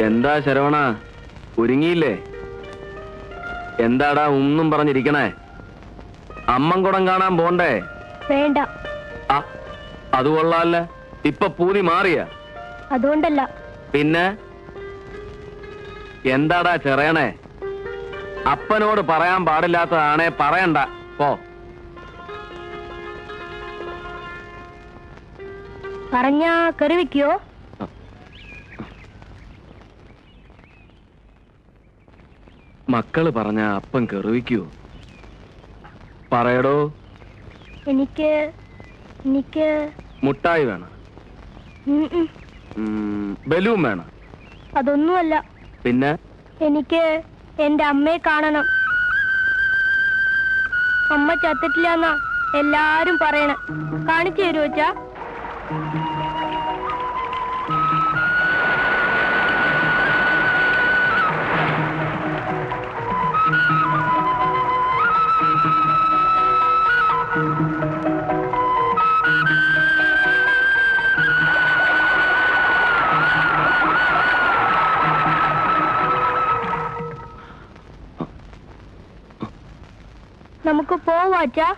എന്താ ശരവണ, ഒരുങ്ങിയില്ലേ? എന്താടാ ഒന്നും പറഞ്ഞിരിക്കണേ? അമ്മൻകുടം കാണാൻ പോണ്ടേ? വേണ്ട. അത് കൊള്ളാല്ല. ഇപ്പൊ പൂതി മാറിയ? അതുകൊണ്ടല്ല. പിന്നെ എന്താടാ ചെറിയണേ? അപ്പനോട് പറയാൻ പാടില്ലാത്തതാണേ പറയണ്ട. പോ. പറഞ്ഞാ കറി വെക്കോ? മക്കള് പറഞ്ഞ അപ്പൻ കെറിവിക്കൂ? പറയടോ. എനിക്ക് മുട്ടായി വേണം. ബലൂൺ വേണം. അതൊന്നുമല്ല. പിന്നെ എനിക്ക് എന്റെ അമ്മയെ കാണണം. അമ്മ ചത്തിട്ടില്ലെന്നാ എല്ലാരും പറയണ. കാണിച്ചു തരുമോ അച്ഛാ? നമുക്ക് പോവാച്ചാ?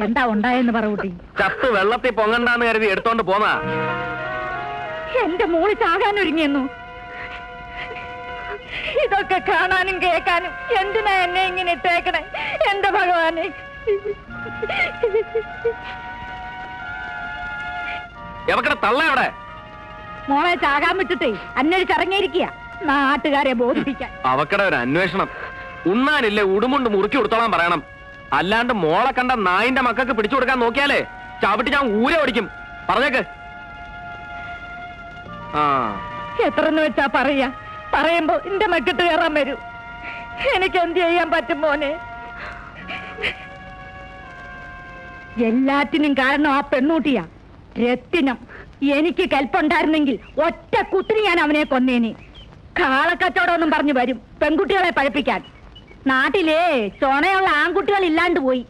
എന്താ ഉണ്ടായെന്ന് പറൂട്ടി. ചത്ത് വെള്ളത്തിൽ പൊങ്ങണ്ടാന്ന് കരുതി എടുത്തോണ്ട് പോന്നാ. എന്റെ മോള് ചാകാനൊരുങ്ങിയെന്നു. ഇതൊക്കെ കാണാനും കേൾക്കാനും എന്തിനാ എന്നെ ഇങ്ങനെ ഇട്ടേക്കണേ എന്റെ ഭഗവാനെ? എവക്കടെ തള്ള എവിടെ? മോളെ ചാകാൻ വിട്ടിട്ടേ അന്വേഷിച്ചിറങ്ങിയിരിക്കുക നാട്ടുകാരെ ബോധിപ്പിക്കാൻ. അവക്കടെ ഒരു അന്വേഷണം. ഉണ്ണാനില്ലേ ഉടുമുണ്ട് മുറുക്കി കൊടുത്തോളാൻ പറയണം. അല്ലാണ്ട് മോളെ കണ്ട നായിന്റെ മക്കൾക്ക് പിടിച്ചു കൊടുക്കാൻ നോക്കിയാലേ ചവിട്ടി ഞാൻ ഊരെ ഓടിക്കും. പറഞ്ഞേക്ക്. എത്രന്ന് വെച്ചാ പറയാ? പറയുമ്പോ എന്റെ മക്കിട്ട് കയറാൻ വരൂ. എനിക്ക് എന്ത് ചെയ്യാൻ പറ്റും മോനെ? എല്ലാറ്റിനും കാരണം ആ പെണ്ണൂട്ടിയാ, രത്തിനം. എനിക്ക് കൽപ്പുണ്ടായിരുന്നെങ്കിൽ ഒറ്റ കുത്തിരി ഞാൻ അവനെ കൊന്നേനെ. കാളക്കച്ചവടമൊന്നും പറഞ്ഞു വരും പെൺകുട്ടികളെ പഴപ്പിക്കാൻ. നാട്ടിലേ ചൊണയുള്ള ആൺകുട്ടികൾ ഇല്ലാണ്ട് പോയി.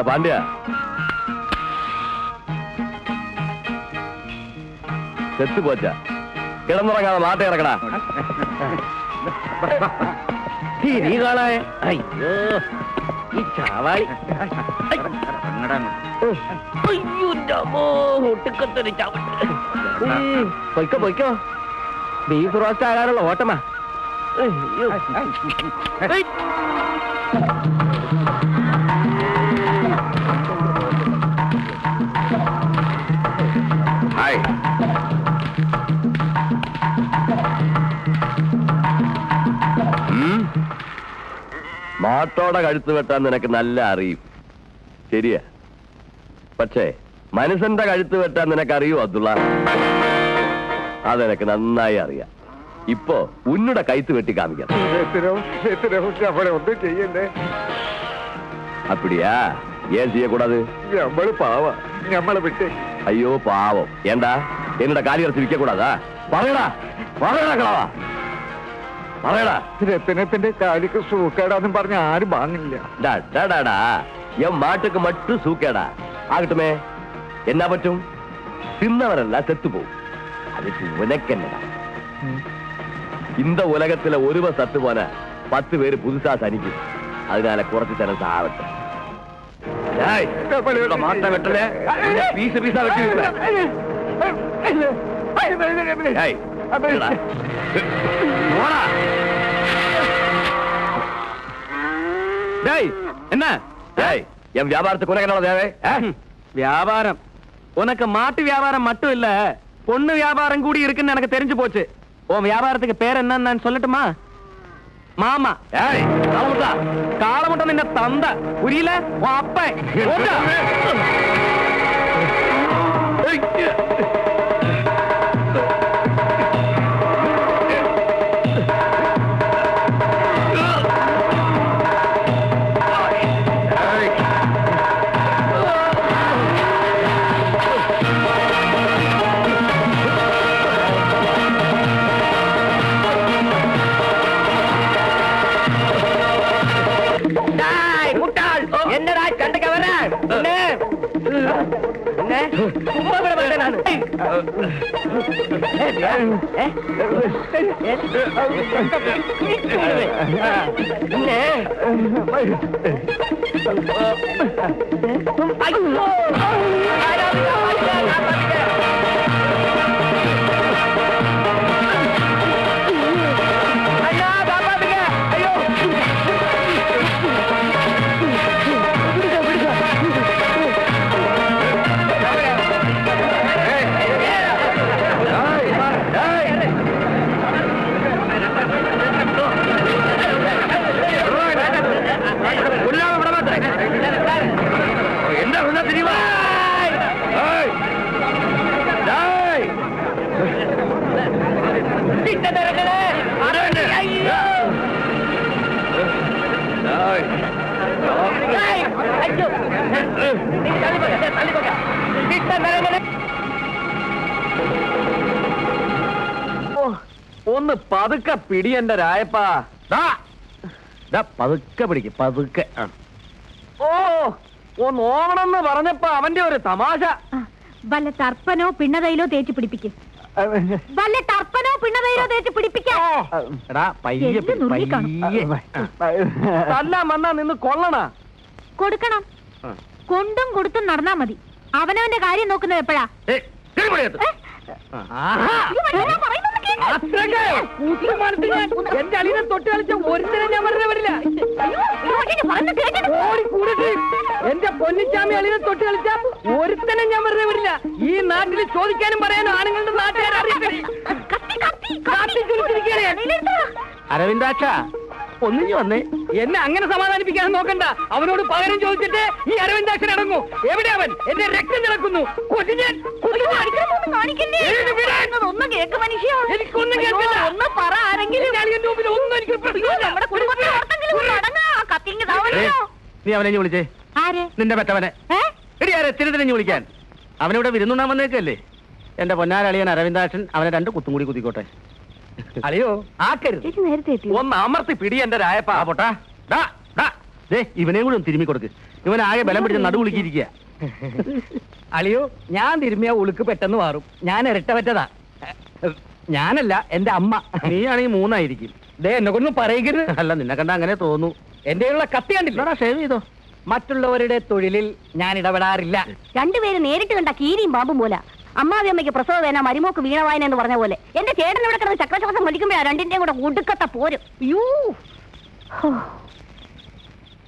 പാണ്ഡ്യ, ചെത്തു പോച്ച കിടന്നുറങ്ങാതെ നാട്ടെ ഇറക്കടാ. നീ കാണായ അയ്യോ ഈ ചാവാളി ഒട്ടുക്കത്തൊരു ചവിട്ട്. പൊയ്ക്കോ പൊയ്ക്കോ, ബീഫ് റോസ്റ്റ് ആകാനുള്ള ഓട്ടമാ. ഹായ്, മാട്ടോടെ കഴുത്ത് വെട്ടാൻ നിനക്ക് നല്ല അറിയും, ശരിയാ. പക്ഷേ മനുഷ്യന്റെ കഴുത്ത് വെട്ടാൻ നിനക്ക് അറിയൂ അബ്ദുള്ള? അതെനിക്ക് നന്നായി അറിയാം. ഇപ്പോ ഉന്നുടെ കഴുത്ത് വെട്ടി കാണിക്കാം. ഒന്നും ചെയ്യണ്ടേ? അപ്പടിയാ, ഏൻ ചെയ്യക്കൂടാത്? നമ്മള് പാവ, നമ്മളെ വിട്ടേ. അയ്യോ പാവം, ഏണ്ടാ എന്നോட കാലി ഇറച്ച് വിൽക്കக்கூടാതാ? പറയടാ പറയടാ കളവാ, പറയടാ. രത്തിനത്തിന്റെ കാലിക്ക് സൂക്കേടാന്നും പറഞ്ഞ ആരും വാങ്ങില്ല. டாடா என் மாட்டுக்கு மட்டும் சூக்கேடா ஆகட்டுமே, என்ன பற்றும்? தின்னவரெல்லாம் செத்து போகும். அதுக்கு உனக்கு என்னடா? இந்த உலகத்துல ஒருவன் சத்து போன 10 பேரு புதுசா சனிக்கும். அதனால குறைச்சு தரம் சாவட்டும். மாட்ட வெட்டல பீச பீசா வெட்டி என்ன என் வியாபாரத்துக்கு உனக்கு என்ன தேவை? வியாபாரம் உனக்கு மாட்டு வியாபாரம் மட்டும் இல்ல, பொண்ணு வியாபாரம் கூடி இருக்குன்னு எனக்கு தெரிஞ்சு போச்சு. உன் வியாபாரத்துக்கு பேர் என்னன்னு நான் சொல்லட்டுமா? மாமா. காலமுட்டை நின்ன தந்த புரியல, உன் அப்ப என்னடா கண்டுக்க வர? ഒന്ന് പതുക്കെ പിടി എന്റെ രായപ്പാ. പതുക്കെ പിടിക്കും, പതുക്കെ. ഓ ഒന്ന് ഓവണമെന്ന് പറഞ്ഞപ്പോ അവന്റെ ഒരു തമാശ. വല്ല തർപ്പനോ പിണ്ണതയിലോ തേച്ച് പിടിപ്പിക്കും. വല്ല തർപ്പനോ പിണ്ണതയിലോ തേച്ച് പിടിപ്പിക്കാം. തല്ലാൻ വന്നാ നിന്ന് കൊള്ളണ കൊടുക്കണം. കൊണ്ടും കൊടുത്തും നടന്നാ മതി. അവനവന്റെ കാര്യം നോക്കുന്നത് എപ്പോഴാ? എന്റെ അളിനെ തൊട്ട് കളിച്ച ഒരുത്തരം ഞാൻ വെറുതെ വരില്ല. എന്റെ പൊന്നിച്ചാമി അളിനെ തൊട്ട് കളിച്ച ഒരുത്തനം ഞാൻ വെറുതെ വരില്ല. ഈ നാട്ടിൽ ചോദിക്കാനും പറയാനും ആണുങ്ങളുടെ നാട്ടുകാരെ അറിയിക്കണേ. അരവിന്ദാക്ഷ ഒന്നിഞ്ഞു വന്നേ. എന്നെ അങ്ങനെ സമാധാനിപ്പിക്കാൻ നോക്കണ്ട. അവനോട് പകരം ചോദിച്ചിട്ട് ഈ അരവിന്ദാക്ഷൻ അടങ്ങൂ. എവിടെ അവൻ? എന്റെ രക്തം തിളക്കുന്നു. എനിക്കൊന്നും കേൾക്കില്ല. ഒന്ന് പറ ആരെങ്കിലും. ഒന്നും എനിക്ക് പ്രശ്നമില്ല. നീ അവനെ വിളിച്ചേ. ആരെ? നിന്റെ പെറ്റവനെ. എടി ആരെ തിരിഞ്ഞു വിളിക്കാൻ. അവനിവിടെ വിരുന്നുണ്ണാൻ വന്നേക്കല്ലേ. എന്റെ പൊന്നാരളിയൻ അരവിന്ദാക്ഷൻ അവനെ 2 കുത്തും കൂടി കുത്തിക്കോട്ടെ. അളിയോ ആക്കരുത്. നേരത്തെ എത്തി. ഒന്ന് അമർത്തി പിടി എന്റെ രായപ്പാ. പൊട്ടാ ഇവനെയും കൂടി ഒന്ന് തിരുമ്മി കൊടുക്ക്. ഇവൻ ആകെ ബലം പിടിച്ച് നടുവുളുക്കിയിരിക്കുക. അളിയോ ഞാൻ തിരുമ്മിയ ഉളുക്ക് പെട്ടെന്ന് മാറും. ഞാൻ ഇരട്ട പറ്റതാ. ഞാനല്ല എന്റെ അമ്മ. നീയാണെങ്കിൽ 3 ആയിരിക്കും. ദേ എന്നെ കൊണ്ടൊന്നും പറയരുത്. അല്ല നിന്നെ കണ്ട അങ്ങനെ തോന്നു. എന്റെ ഉള്ള കത്തി കണ്ടില്ല. ഷേവ് ചെയ്തോ. മറ്റുള്ളവരുടെ തൊഴിലിൽ ഞാൻ ഇടപെടാറില്ല. രണ്ടുപേരും നേരിട്ട് കണ്ട കീരിയും പാമ്പും പോലെ. അമ്മാവി അമ്മയ്ക്ക് പ്രസവ വേന മരുമോക്ക് വീണവായന എന്ന് പറഞ്ഞ പോലെ എന്റെ ചേട്ടൻ ഇവിടെ കിടന്ന് ചക്രശ്വാസം വലിക്കുമ്പോഴാ രണ്ടിന്റെയും കൂടെ ഒടുക്കത്ത പോരും.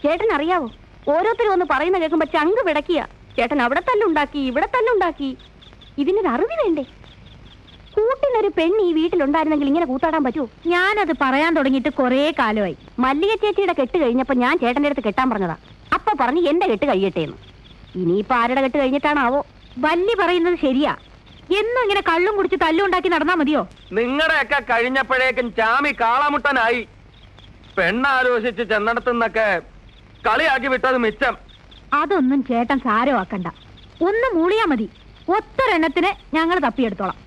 ചേട്ടൻ അറിയാവോ, ഓരോരുത്തരും ഒന്ന് പറയുന്ന കേൾക്കുമ്പോ ചങ്ക് പിടക്കിയ. ചേട്ടൻ അവിടെ തല്ലുണ്ടാക്കി ഇവിടെ തല്ലുണ്ടാക്കി. ഇതിനൊരു അറിവ് വേണ്ടേ? കൂട്ടിനൊരു പെണ്ണ് ഈ വീട്ടിലുണ്ടായിരുന്നെങ്കിൽ ഇങ്ങനെ കൂത്താടാൻ പറ്റുമോ? ഞാനത് പറയാൻ തുടങ്ങിയിട്ട് കൊറേ കാലമായി. മല്ലിക ചേച്ചിയുടെ കെട്ട് കഴിഞ്ഞപ്പോ ഞാൻ ചേട്ടന്റെ അടുത്ത് കെട്ടാൻ പറഞ്ഞതാ. അപ്പൊ പറഞ്ഞു എന്റെ കെട്ട് കഴിയട്ടെ എന്ന്. ഇനിയിപ്പോ ആരുടെ കെട്ട് കഴിഞ്ഞിട്ടാണാവോ? വല്ലി പറയുന്നത് ശരിയാ. എന്നും ഇങ്ങനെ കള്ളും കുടിച്ച് തല്ലുണ്ടാക്കി നടന്നാ മതിയോ? നിങ്ങളുടെയൊക്കെ കഴിഞ്ഞപ്പോഴേക്കും ചാമി കാളമുട്ടനായി. പെണ്ണാലോചിച്ച് ചെന്നിടത്തുനിന്നൊക്കെ കളിയാക്കി വിട്ടത് മിച്ചം. അതൊന്നും ചേട്ടൻ സാരമാക്കണ്ട. ഒന്ന് മൂളിയാ മതി. ഒത്തൊരെണ്ണത്തിന് ഞങ്ങൾ തപ്പിയെടുത്തോളാം.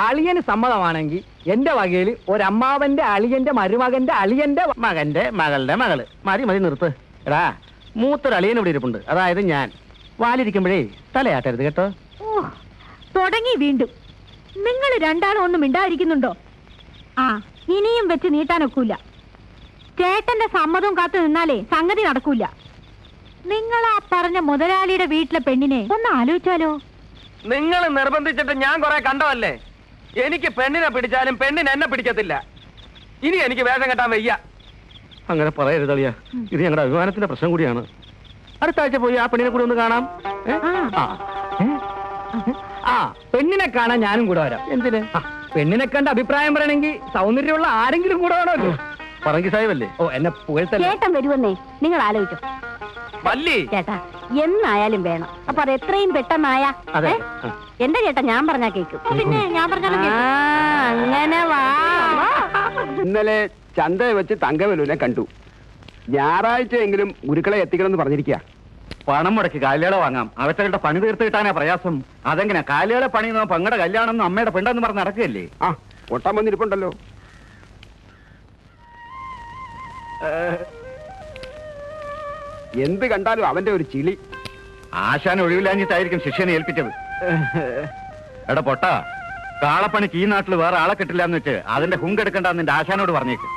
അളിയന് സമ്മതമാണെങ്കിൽ എന്റെ വകയില് ഒരമ്മാവന്റെ അളിയന്റെ മരുമകന്റെ അളിയന്റെ മകന്റെ മകളുടെ മകള്. മതി നിർത്ത്. എടാ മൂത്തൊരളിയൻ ഇവിടെ ഇരിപ്പുണ്ട്. അതായത് ഞാൻ. വാലിരിക്കുമ്പോഴേ തലയാട്ടരുത് കേട്ടോ. ഓ, തുടങ്ങി വീണ്ടും. നിങ്ങൾ രണ്ടാളും ഒന്നും മിണ്ടാതിരിക്കുന്നുണ്ടോ? ആ, ഇനിയും വെച്ച് നീട്ടാനൊക്കൂല. ചേട്ടന്റെ സമ്മതവും കാത്തു നിന്നാലേ സംഗതി നടക്കൂല. നിങ്ങൾ ആ പറഞ്ഞ മുതലാളിയുടെ വീട്ടിലെ പെണ്ണിനെ ഒന്ന് ആലോചിച്ചാലോ? നിങ്ങൾ നിർബന്ധിച്ചിട്ട് ഞാൻ കുറെ കണ്ടതല്ലേ. എനിക്ക് പെണ്ണിനെ പിടിച്ചാലും പെണ്ണിന് എന്നെ പിടിക്കത്തില്ല. ഇനി എനിക്ക് വേഷം കെട്ടാൻ വയ്യ. അങ്ങനെ പറയരുത് അളിയ. ഇത് ഞങ്ങളുടെ അഭിമാനത്തിന്റെ പ്രശ്നം കൂടിയാണ്. അടുത്ത ആഴ്ച പോയി ആ പെണ്ണിനെ കൂടി ഒന്ന് കാണാം. ആ പെണ്ണിനെ കാണാൻ ഞാനും കൂടെ വരാം. എന്തിന്? പെണ്ണിനെ കണ്ട അഭിപ്രായം പറയണമെങ്കിൽ സൗന്ദര്യമുള്ള ആരെങ്കിലും കൂടെ വേണമല്ലോ. പറങ്കി സാഹിബല്ലേ? ഓ എന്നെ പുകഴ്ത്തല്ലേ. ചേട്ടൻ വരുമെന്നേ നിങ്ങൾ ആലോചിച്ചോ. മല്ലി ചേട്ടാ എന്നായാലും വേണം. അപ്പൊ അത് എത്രയും പെട്ടെന്നായാ. അതെ. എന്റെ ചേട്ടാ ഞാൻ പറഞ്ഞാ കേക്കും. പിന്നെ ഞാൻ പറഞ്ഞാലും കേൾക്കും. അങ്ങനെ വാ. ഇന്നലെ ചന്തയെ വെച്ച് തങ്കവലുവിനെ കണ്ടു. ഞായറാഴ്ചയെങ്കിലും ഗുരുക്കളെ എത്തിക്കണമെന്ന് പറഞ്ഞിരിക്കുക. പണം മുടക്കി കാലികളെ വാങ്ങാം. അവറ്റകളുടെ പണി തീർത്ത് കിട്ടാനാ പ്രയാസം. അതെങ്ങനെ കാലികളെ പണി പെങ്ങളുടെ കല്യാണം അമ്മയുടെ പെണ്ടെന്ന് പറഞ്ഞ് നടക്കുകയല്ലേ? ആ ഒട്ടാൻ വന്നിരിപ്പുണ്ടല്ലോ. എന്ത് കണ്ടാലും അവന്റെ ഒരു ചിളി. ആശാൻ ഒഴിവില്ലാഞ്ഞിട്ടായിരിക്കും ശിഷ്യനെ ഏൽപ്പിച്ചത്. എടാ പൊട്ടാ, കാളപ്പണിക്ക് ഈ നാട്ടിൽ വേറെ ആളെ കിട്ടില്ല എന്ന് വെച്ച് അതിന്റെ ഹുങ്കെടുക്കണ്ടെന്ന് നിന്റെ ആശാനോട് പറഞ്ഞേക്ക്.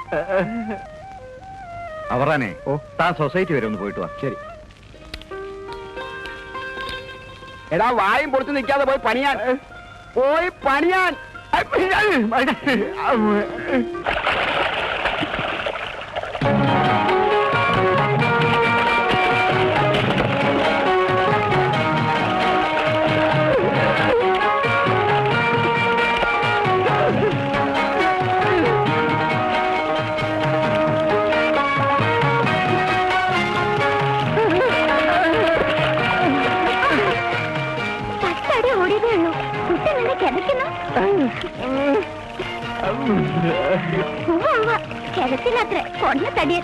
അവറാനെ താൻ സൊസൈറ്റി വരെ ഒന്ന് പോയിട്ട് വാ. ശരി. എടാ വായും പൊളിച്ചു നിൽക്കാതെ പോയി പണിയാൻ. പോയി പണിയാൻ. കിടക്കില്ലത്രേ കൊണ്ട തടിയ.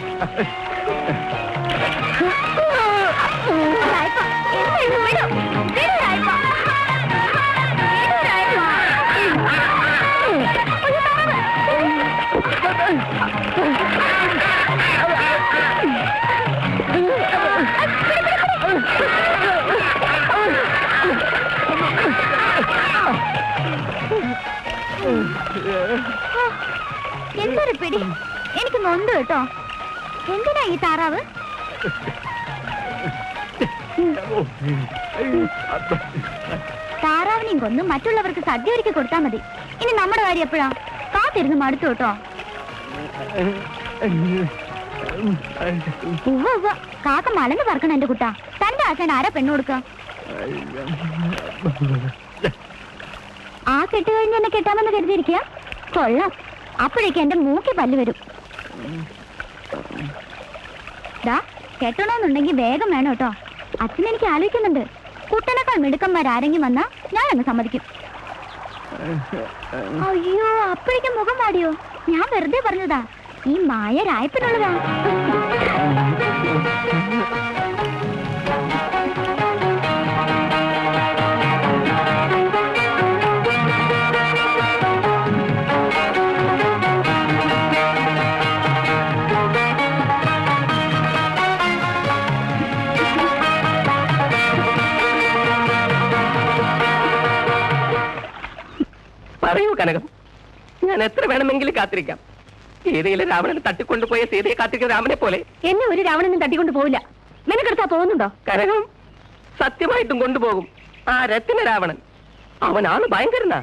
എന്തൊരു പിടി. എനിക്ക് നൊന്ത് കേട്ടോ. എന്തിനാ ഈ താറാവ്? താറാവിനെയും കൊന്ന് മറ്റുള്ളവർക്ക് സദ്യ ഒരുക്കി കൊടുത്താൽ മതി. ഇനി നമ്മുടെ കാര്യം എപ്പോഴാ? കാത്തിരുന്ന് മടുത്തു കേട്ടോ. കാക്ക മലന്ന് പറക്കണം എന്റെ കുട്ടാ. തന്റെ ആശാൻ ആരാ പെണ്ണു കൊടുക്ക? ആ കെട്ട് കഴിഞ്ഞ് എന്നെ കെട്ടാമെന്ന് കരുതിയിരിക്കുക. കൊള്ളാം. അപ്പോഴേക്കും എന്റെ മൂക്കി പല്ല് വരും. കെട്ടണമെന്നുണ്ടെങ്കിൽ വേഗം വേണം കേട്ടോ. അച്ഛൻ എനിക്ക് ആലോചിക്കുന്നുണ്ട്. കുട്ടനേക്കാൾ മിടുക്കന്മാരാരെങ്കിലും വന്നാ ഞാൻ അങ്ങ് സമ്മതിക്കും. അയ്യോ, അപ്പോഴേക്കും മുഖം വാടിയോ? ഞാൻ വെറുതെ പറഞ്ഞതാ. ഈ മായ രായപ്പിനുള്ളതാ. പറയൂ കനകം, ഞാൻ എത്ര വേണമെങ്കിലും കാത്തിരിക്കാം. ഏതെങ്കിലും രാവണനെ തട്ടിക്കൊണ്ടുപോയ സീതയെ കാത്തിരിക്കുന്ന രാമനെ പോലെ. എന്നെ ഒരു രാവണനും തട്ടിക്കൊണ്ട് പോവില്ല. നിനക്കെടുത്താ പോകുന്നുണ്ടോ? കനകം, സത്യമായിട്ടും കൊണ്ടുപോകും. ആ രത്തിന രാവണൻ അവനാണ് ഭയങ്കരനാ.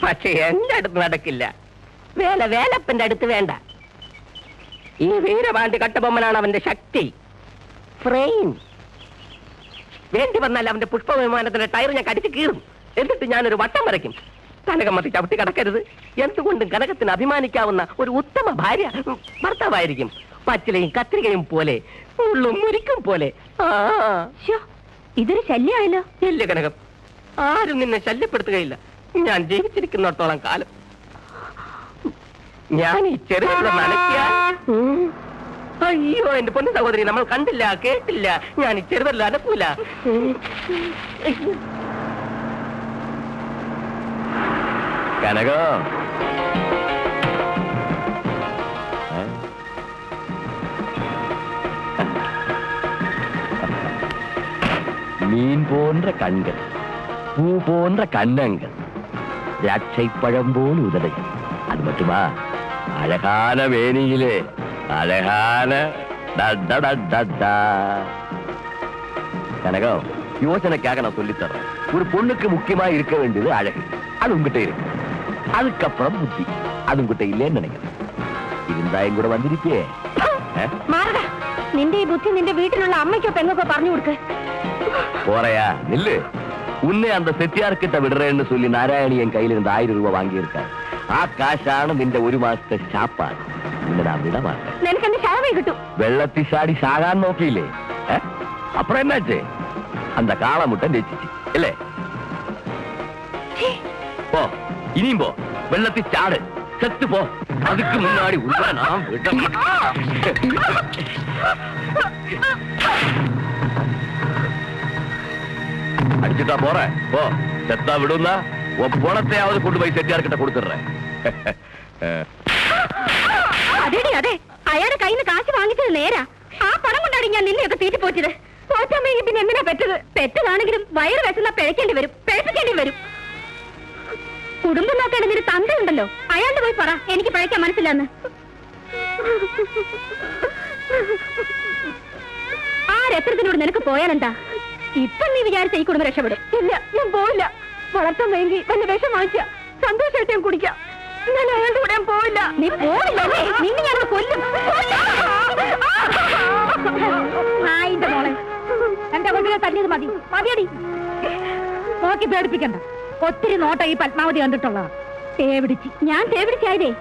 പക്ഷെ എന്റെ അടുത്ത് നടക്കില്ല. വേലപ്പന്റെ അടുത്ത് വേണ്ട. ഈ വീരപാണ്ഡ്യ കട്ടബൊമ്മനാണ് അവന്റെ ശക്തി. ഫ്രെയിൻ വേണ്ടി വന്നാൽ അവന്റെ പുഷ്പവിമാനത്തിന്റെ ടയർ ഞാൻ കടിച്ചു കീറും. എന്നിട്ട് ഞാനൊരു വട്ടം വരയ്ക്കും. കനകം മതി ചവിട്ടി കടക്കരുത്. എന്തുകൊണ്ടും കനകത്തിന് അഭിമാനിക്കാവുന്ന ഒരു ഉത്തമ ഭാര്യ ഭർത്താവായിരിക്കും. പച്ചിലയും കത്രികയും പോലെ, ഉള്ളും മുരിക്കും പോലെ. ഇതൊരു ശല്യമായല്ലോ. ഇല്ല കനകം, ആരും നിന്നെ ശല്യപ്പെടുത്തുകയില്ല. ഞാൻ ജീവിച്ചിരിക്കുന്നിടത്തോളം കാലം. ഞാൻ ഈ ചെറുകിട നനയ്ക്കാൻ. അയ്യോ എന്റെ പൊന്നു സഹോദരി, നമ്മൾ കണ്ടില്ല കേട്ടില്ല. ഞാൻ ഈ ചെറുതല്ല അനക്കൂല. കനകം, மீன் போன்ற கண்கள், பூ போன்ற கன்னங்கள், திராட்சைப்பழம் போல் உதடை. அது மட்டுமா, அழகான வேணியிலே அழகான கனகம், யோசனைக்காக நான் சொல்லித்தர்றேன். ஒரு பொண்ணுக்கு முக்கியமா இருக்க வேண்டியது அழகு. அது உங்ககிட்ட இருக்கு. அதுக்கப்புறம் புத்தி. அது உங்ககிட்ட இல்லைன்னு நினைக்கிறேன். இருந்தா என் கூட வந்திருப்பியே. നിന്റെ ഈ ബുദ്ധി നിന്റെ വീട്ടിലുള്ള അമ്മയ്ക്കോ പെങ്ങൾക്കോ പറഞ്ഞു കൊടുക്ക്. போறையா நில்லு. உன்னை அந்த செட்டியார்கிட்ட விடுறேன்னு சொல்லி நாராயணி என் கையில இருந்து 1000 ரூபாய் வாங்கியிருக்காரு. ആ കാശാണ് നിന്റെ ഒരു മാസത്തെ ശാപ്പാണ്. നിന്നെ ഞാൻ വിട മാറ്റേൻ. നിനക്ക് എന്റെ ശാപം കിട്ടും. വെള്ളത്തി ചാടി ചാകാൻ നോക്കിയില്ലേ? അപ്പുറം എന്നാച്ചേ? அந்த കാളമുട്ട രചിച്ചു അല്ലേ? പോ, ഇനിയും പോ. വെള്ളത്തിൽ ചാട്, செத்து போ. அதுக்கு முன்னாடி உள்ள நான் விட அடிச்சுட்டா போறேன். போ, செத்தா விடுன்னா உன் பணத்தையாவது கொண்டு போய் செட்டியார்கிட்ட கொடுத்துடுறேன். അതെടി അതെ, അയാളുടെ കയ്യിൽ നിന്ന് കാശ് വാങ്ങിച്ചത് നേരാ. ആ പണം കൊണ്ടാണ് ഞാൻ നിന്നെയൊക്കെ തീറ്റി പോറ്റത്. പോറ്റാമെങ്കിൽ പിന്നെ എന്തിനാ പെറ്റത്? പെറ്റതാണെങ്കിലും വയറ് വെച്ചെന്നാ പിഴക്കേണ്ടി വരും, പിഴപ്പിക്കേണ്ടി വരും. കുടുംബം നോക്കേണ്ട നിന്റെ തന്തയുണ്ടല്ലോ, അയാളുടെ പോയി പറ എനിക്ക് പഴയ്ക്കാൻ മനസ്സിലാന്ന്. ആ രത്രത്തിനോട് നിനക്ക് പോയാലെന്താ? ഇപ്പൊ നീ വിചാരിച്ച ഈ കുടുംബം രക്ഷപ്പെടും. ഇല്ല, ഞാൻ പോവില്ല. വളർത്താൻ വേണ്ടി വല്ല വിഷം വാങ്ങിച്ച സന്തോഷമായിട്ട് ഞാൻ കുടിക്കാം. ഞാൻ അയാളുടെ കൂടെ ഞാൻ പോവില്ല. നീ പോവില്ല, നിന്നെ ഞാൻ കൊല്ലും. മോളെ, എന്റെ കൊണ്ടിനെ തല്ലിയത് മതി. മതിയടി, നോക്കി പേടിപ്പിക്കണ്ട. ഒത്തിരി നോട്ട ഈ പത്മാവതി കണ്ടിട്ടുള്ളതാ. തേവിടിച്ച് ഞാൻ തേവിടിച്ചായതേ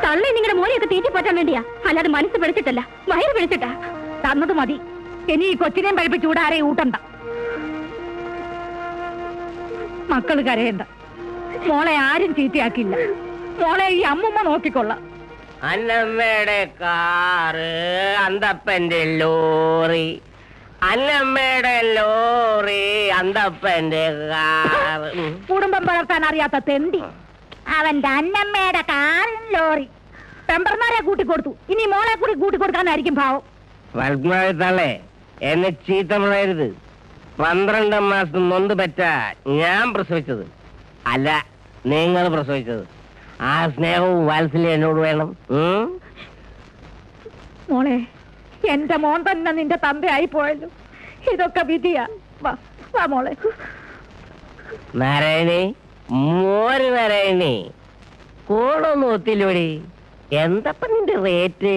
തള്ളി നിങ്ങളുടെ മോനെയൊക്കെ തീറ്റി പറ്റാൻ വേണ്ടിയാ, അല്ലാതെ മനസ്സ് പിടിച്ചിട്ടല്ല, വയറ് പിടിച്ചിട്ടാ. തന്നത് മതി. ഇനി ഈ കൊച്ചിനെയും പഴിപ്പിച്ച് ഇവിടെ ആരെയും ഊട്ടണ്ട. മക്കള് കരയണ്ട. മോളെ ആരും ചീത്തയാക്കില്ല. മോളെ ഈ അമ്മുമ്മ നോക്കിക്കൊള്ളാം. അന്നമ്മയുടെ കാറ്, അന്തപ്പന്റെ ലോറി, അന്നമ്മയുടെ ലോറി, അന്തപ്പന്റെ കാറ്. കുടുംബം വളർത്താൻ അറിയാത്ത തെണ്ടി. അവന്റെ അന്നമ്മയുടെ കാറും ലോറി പെമ്പർമാരെ കൂട്ടിക്കൊടുത്തു. ഇനി മോളെ കൂടി കൂട്ടിക്കൊടുക്കാനായിരിക്കും ഭാവം. തള്ളേ, എന്നെ ചീത്ത പറയരുത്. 12 മാസം നൊന്ത് പറ്റ ഞാൻ പ്രസവിച്ചത് അല്ല, നിങ്ങൾ പ്രസവിച്ചത്. ആ സ്നേഹവും വാത്സല്യം എന്നോട് വേണം. മോളെ, എന്റെ മോൻ തന്നെ നിന്റെ തന്തയായി പോയല്ലോ. ഇതൊക്കെ വിധിയാ. വാ മോളെ. നാരായണി, മോര് നാരായണി, കോളൊന്നും ഒത്തില്ലോടി. എന്തപ്പ നിന്റെ റേറ്റ്?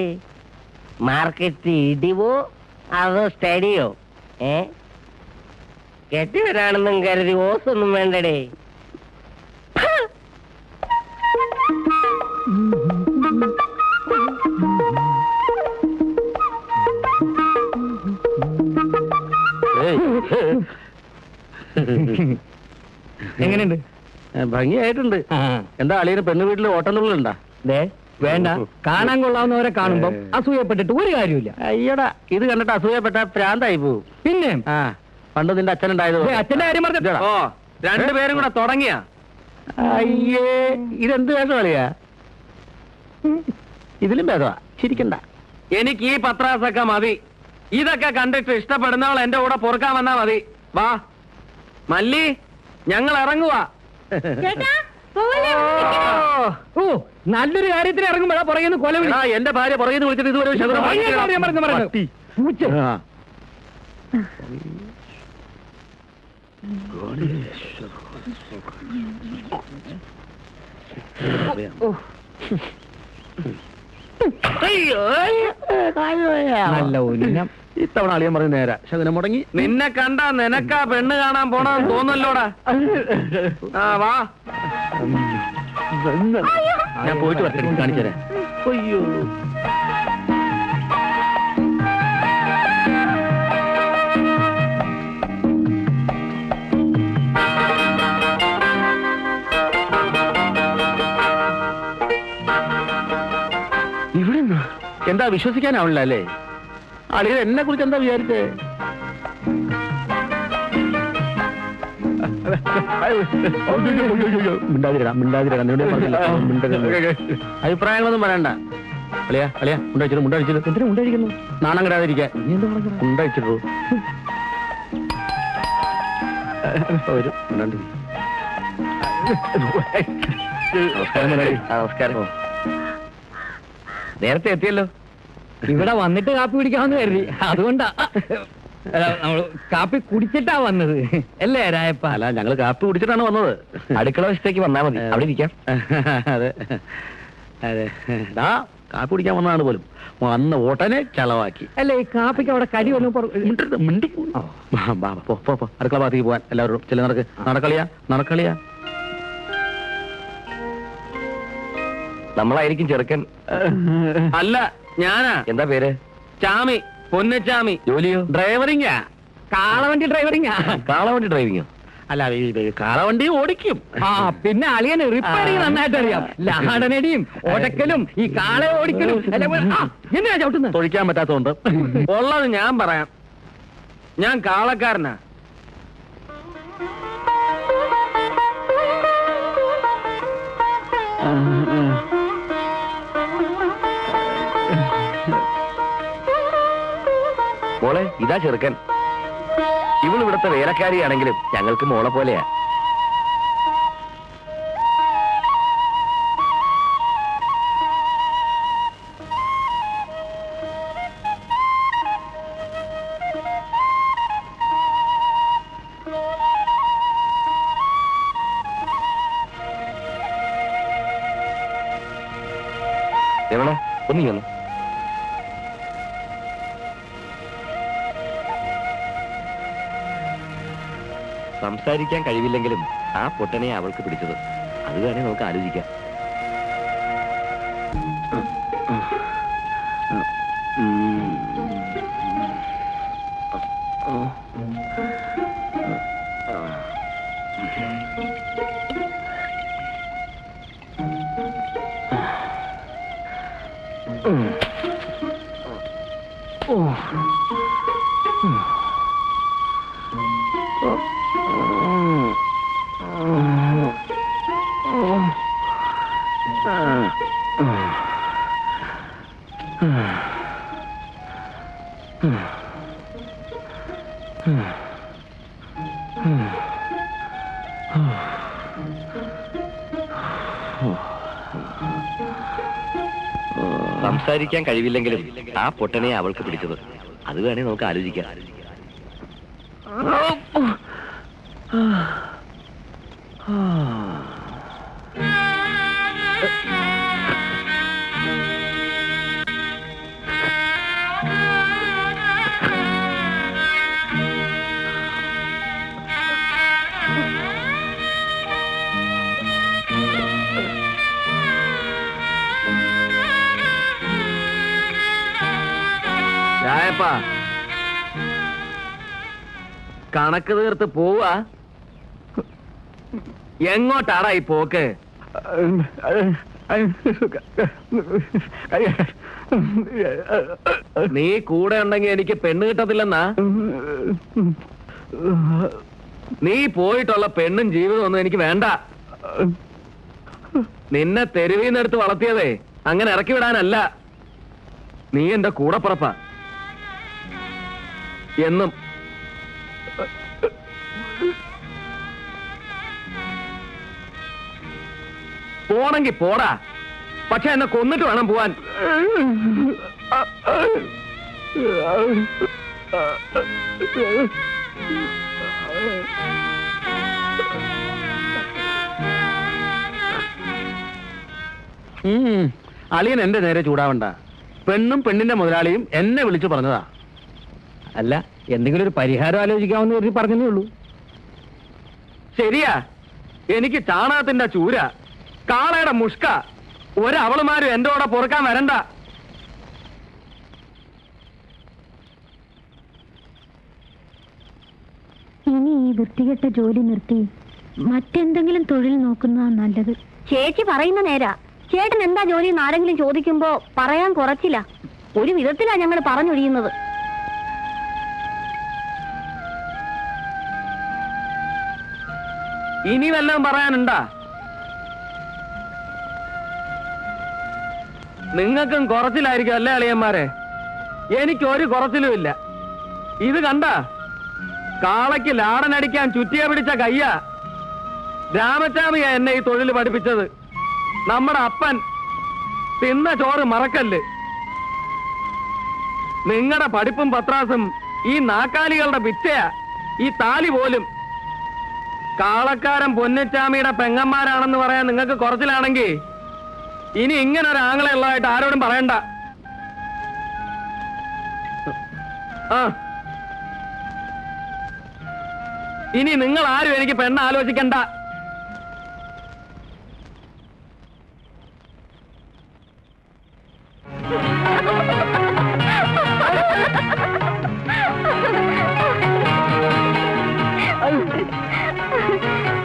മാർക്കറ്റ് ഇടിവോ അതോ സ്റ്റഡിയോ? കെട്ടിവരാണെന്നും കരുതി ഓസൊന്നും വേണ്ടടേ. എങ്ങനെയുണ്ട്? ഭംഗിയായിട്ടുണ്ട്. എന്താ അളിയന് പെണ്ണു വീട്ടിൽ ഓട്ടനുള്ളുണ്ടാ? വേണ്ട, കാണാൻ കൊള്ളാവുന്നവരെ കാണുമ്പം അസൂയപ്പെട്ടിട്ട് ഒരു കാര്യമില്ല. അയ്യടാ, ഇത് കണ്ടിട്ട് അസൂയപ്പെട്ട പ്രാന്തായി പോവും. പിന്നെ പണ്ട് നിന്റെ അച്ഛനുണ്ടായത് അച്ഛന്റെ കാര്യം പറഞ്ഞ രണ്ടുപേരും കൂടെ തുടങ്ങിയ അയ്യേ, ഇതെന്ത് വേഷം കളിയാ? ഇതിലും ഭേദമാ, ചിരിക്കണ്ട. എനിക്ക് ഈ പത്രാസൊക്കെ മതി. ഇതൊക്കെ കണ്ടിട്ട് ഇഷ്ടപ്പെടുന്നവൾ എന്റെ കൂടെ പൊറുക്കാൻ വന്നാ മതി. വാ മല്ലി, ഞങ്ങൾ ഇറങ്ങുവാ. ഓ, നല്ലൊരു കാര്യത്തിന് ഇറങ്ങുമ്പോഴാ പുറകെന്ന് കൊല വിളി. എന്റെ ഭാര്യ പുറകെ വിളിച്ചിട്ട് ഇതുവരെ ഒരു ശതമാനം നല്ല ഉന്നം. ഇത്തവണ അളിയൻ പറഞ്ഞ് നേരാ, ശകനം മുടങ്ങി. നിന്നെ കണ്ടാ നിനക്കാ പെണ്ണ് കാണാൻ പോണെന്ന് തോന്നല്ലോടാ. ആ വാ, ഞാൻ പോയിട്ട് വരട്ടെ, കാണിച്ചേരാ. അയ്യോ, ഇവിടെ എന്താ വിശ്വസിക്കാനാവില്ല അല്ലേ? അളിയൻ എന്നെ കുറിച്ച് എന്താ വിചാരിച്ചേ? അഭിപ്രായങ്ങളൊന്നും പറയണ്ട. അളിയാ അളിയാ, മുണ്ടഴിച്ചിട്ട് മുണ്ടഴിച്ചിട്ട് എന്തിനാ മുണ്ടഴിക്കുന്നു? നാണം കിടാതിരിക്കാൻ മുണ്ടഴിച്ചിട്ടു ഒരു നമസ്കാരം. നേരത്തെ എത്തിയല്ലോ. ഇവിടെ വന്നിട്ട് കാപ്പി കുടിക്കാമെന്ന് കരുതി, അതുകൊണ്ടാ. നമ്മള് കാപ്പി കുടിച്ചിട്ടാ വന്നത് അല്ലേ രായപ്പ? അല്ല, ഞങ്ങള് കാപ്പി കുടിച്ചിട്ടാണ് വന്നത്. അടുക്കള വശത്തേക്ക് വന്നാ മതി, അവിടെ ഇരിക്കാം. അതെ അതെ, കാപ്പി കുടിക്കാൻ വന്നതാണ് പോലും. വന്ന ഓട്ടനെ ചളവാക്കി. അല്ലേ, ഈ കാപ്പിക്ക് അവിടെ കടി വന്നു. അടുക്കള ഭാഗത്തേക്ക് പോവാൻ എല്ലാവരും ചില നടക്കളിയാ നടക്കളിയാ. നമ്മളായിരിക്കും ചെറുക്കൻ. അല്ല ഞാനാ. എന്താ പേര്? ചാമി, പൊന്നച്ചാമി. ജോലിയോ? ഡ്രൈവറിങ്ങാ, കാളവണ്ടി ഡ്രൈവറിങ്ങാ. കാളവണ്ടി ഡ്രൈവിങ്ങോ? അല്ല, കാളവണ്ടി ഓടിക്കും. ആ, പിന്നെ അളിയന് റിപ്പയറിങ് നന്നായിട്ട് അറിയാം. ലാടനടിയും ഓടക്കലും ഈ കാളെ ഓടിക്കലും എന്തിനാ ചവിട്ടുന്നത്? തൊഴിക്കാൻ പറ്റാത്തതുകൊണ്ട്. ഉള്ളത് ഞാൻ പറയാം. ഞാൻ കാളക്കാരനാ. മോളെ, ഇതാ ചെറുക്കൻ. ഇവൾ ഇവിടുത്തെ വേലക്കാരിയാണെങ്കിലും ഞങ്ങൾക്ക് മോളെ പോലെയാ. എവിടെ ഒന്നീ വന്നു. സംസാരിക്കാൻ കഴിവില്ലെങ്കിലും ആ പൊട്ടനെ അവൾക്ക് പിടിച്ചത്. അത് വേണേ നമുക്ക് ആലോചിക്കാം. സംസാരിക്കാൻ കഴിവില്ലെങ്കിലും ആ പൊട്ടനെ അവൾക്ക് പിടിച്ചത്. അത് വേണേ നമുക്ക് ആലോചിക്കാം. കണക്ക് തീർത്ത് പോവാ? എങ്ങോട്ടാടാ ഈ പോക്ക്? നീ കൂടെ ഉണ്ടെങ്കിൽ എനിക്ക് പെണ്ണ് കിട്ടത്തില്ലെന്നാ? നീ പോയിട്ടുള്ള പെണ്ണും ജീവിതം ഒന്നും എനിക്ക് വേണ്ട. നിന്നെ തെരുവീന്നെടുത്ത് വളർത്തിയതേ അങ്ങനെ ഇറക്കി വിടാനല്ല. നീ എന്റെ കൂടപ്പുറപ്പാ എന്നും. പോണെങ്കി പോടാ, പക്ഷെ എന്നെ കൊന്നിട്ട് വേണം പോവാൻ. അളിയൻ എന്റെ നേരെ ചൂടാവണ്ട. പെണ്ണും പെണ്ണിന്റെ മുതലാളിയും എന്നെ വിളിച്ചു പറഞ്ഞതാ. അല്ല, എന്തെങ്കിലും ഒരു പരിഹാരം ആലോചിക്കാമെന്ന് കരുതി പറഞ്ഞതേ ഉള്ളൂ. ശരിയാ, എനിക്ക് ചാണകത്തിന്റെ ചൂര, കാളയുടെ മുഷ്ക, ഒരവളുമാരും എന്റെ കൂടെ പൊറുക്കാൻ വരണ്ട. ഇനി ഈ വൃത്തികെട്ട ജോലി നിർത്തി മറ്റെന്തെങ്കിലും തൊഴിൽ നോക്കുന്നതാ നല്ലത്. ചേച്ചി പറയുന്ന നേരാ. ചേട്ടൻ എന്താ ജോലി എന്ന് ആരെങ്കിലും ചോദിക്കുമ്പോ പറയാൻ കുറച്ചില്ല. ഒരു വിധത്തിലാ ഞങ്ങൾ പറഞ്ഞൊഴിയുന്നത്. ഇനി വല്ലതും പറയാനുണ്ടാ? നിങ്ങൾക്കും കുറച്ചിലായിരിക്കും അല്ലേ അളിയന്മാരെ? എനിക്കൊരു കുറച്ചിലും ഇല്ല. ഇത് കണ്ട, കാളയ്ക്ക് ലാടനടിക്കാൻ ചുറ്റിയ പിടിച്ച കയ്യാ. രാമച്ചാമിയാ എന്നെ ഈ തൊഴിൽ പഠിപ്പിച്ചത്. നമ്മുടെ അപ്പൻ തിന്ന ചോറ് മറക്കല്ല്. നിങ്ങളുടെ പഠിപ്പും പത്രാസും ഈ നാക്കാലികളുടെ പിച്ചയാ. ഈ താലി പോലും. കാളക്കാരൻ പൊന്നച്ചാമിയുടെ പെങ്ങന്മാരാണെന്ന് പറയാൻ നിങ്ങൾക്ക് കുറച്ചിലാണെങ്കിൽ ഇനി ഇങ്ങനെ ഒരു ആങ്ങളെ ഉള്ളതായിട്ട് ആരോടും പറയണ്ട. ഇനി നിങ്ങൾ ആരും എനിക്ക് പെണ്ണ് ആലോചിക്കണ്ട.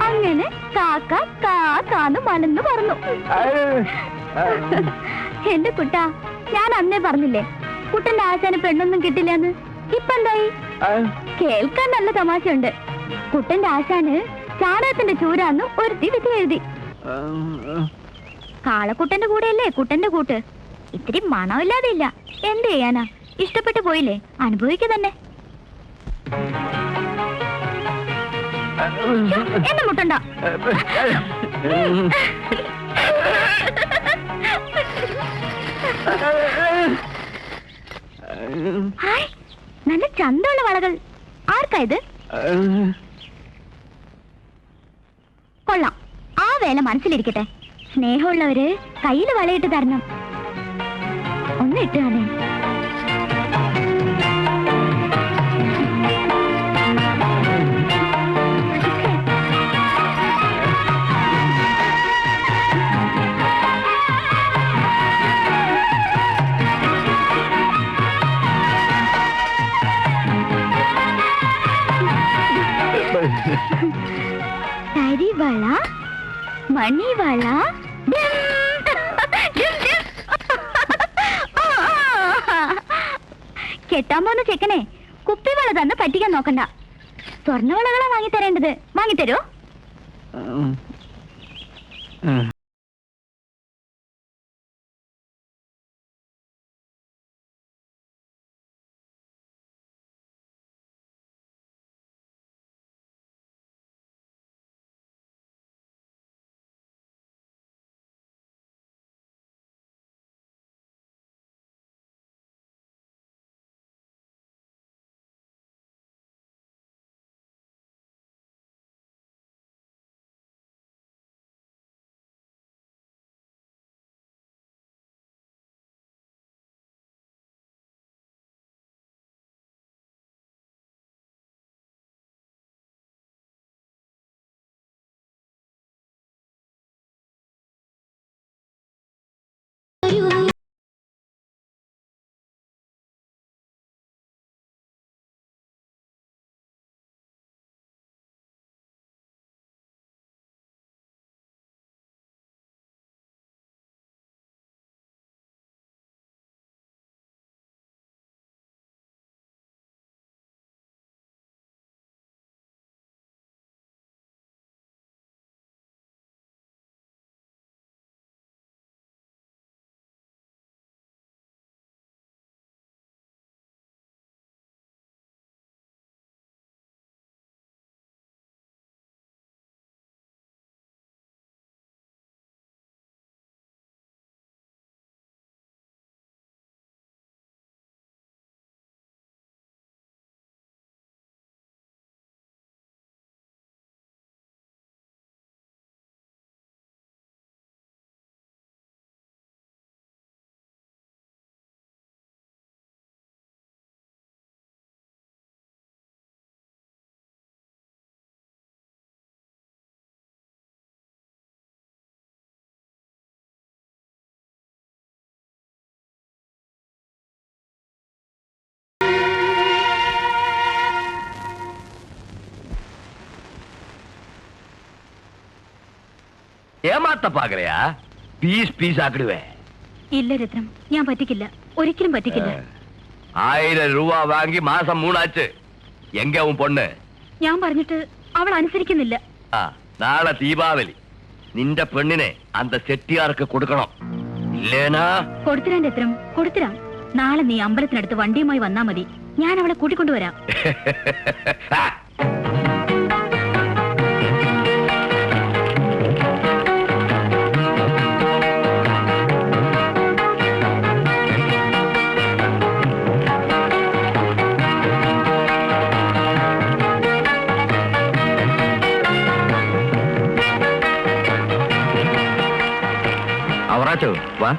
അങ്ങനെ കാക്ക കാന്ന് മലന്ന് പറഞ്ഞു. എന്റെ കുട്ടാ, ഞാൻ അന്നേ പറഞ്ഞില്ലേ കുട്ടന്റെ ആശാന് പെണ്ണൊന്നും കിട്ടില്ലെന്ന്. ഇപ്പൊ എന്തായി? കേൾക്കാൻ നല്ല തമാശയുണ്ട്. കുട്ടന്റെ ആശാന് ചാണകത്തിന്റെ ചൂരാന്ന് ഒരുത്തി വിധി എഴുതി. കാളക്കുട്ടന്റെ കൂടെയല്ലേ കുട്ടന്റെ കൂട്ട്. ഇത്തിരി മണമില്ലാതെ ഇല്ല. എന്ത് ചെയ്യാനാ? ഇഷ്ടപ്പെട്ടു പോയില്ലേ, അനുഭവിക്കുക തന്നെ. എന്നെ മുട്ടണ്ട. ഹായ്, നല്ല ചന്തമുള്ള വളകൾ. ആർക്കാ ഇത്? കൊള്ളാം, ആ വേല മനസ്സിലിരിക്കട്ടെ. സ്നേഹമുള്ളവര് കയ്യില് വളയിട്ട് തരണം. ഒന്ന് ഇട്ട് തന്നെ. തരിവള, മണിവള, കെട്ടാൻ പോകുന്ന ചെക്കനെ കുപ്പിവള തന്നെ പറ്റിക്കാൻ നോക്കണ്ട. സ്വർണ്ണവളകളാ വാങ്ങിത്തരേണ്ടത്. വാങ്ങിത്തരോ? ഏമാത്ത പാകലയാ പീസ് പീസ് ആക്കിടുവേ. ഇല്ല രത്നം, ഞാൻ പറ്റിക്കില്ല, ഒരിക്കലും പറ്റിക്കില്ല. 1000 രൂപ വാങ്ങി മാസം 3 ആச்சு. എങ്ക ഉൻ പൊണ്ണ്? ഞാൻ പറഞ്ഞിട്ട് അവൾ അനുസരിക്കുന്നില്ല. നാളെ ദീപാവലി, നിന്റെ പെണ്ണിനെ അന്ത ചെട്ടിയാർക്ക് കൊടുക്കണം. ഇല്ലേനാ? കൊടുത്തിരാൻ രത്നം, കൊടുത്തിരാം. നാളെ നീ അമ്പലത്തിനടുത്ത് വണ്ടിയുമായി വന്നാ മതി, ഞാൻ അവളെ കൂട്ടിക്കൊണ്ടുവരാം. അവറാച്ചോ വാ.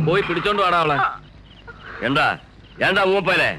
പോയി പിടിച്ചോണ്ട് വേടാ അവളെ. എന്താ എന്താ മൂപ്പനെ?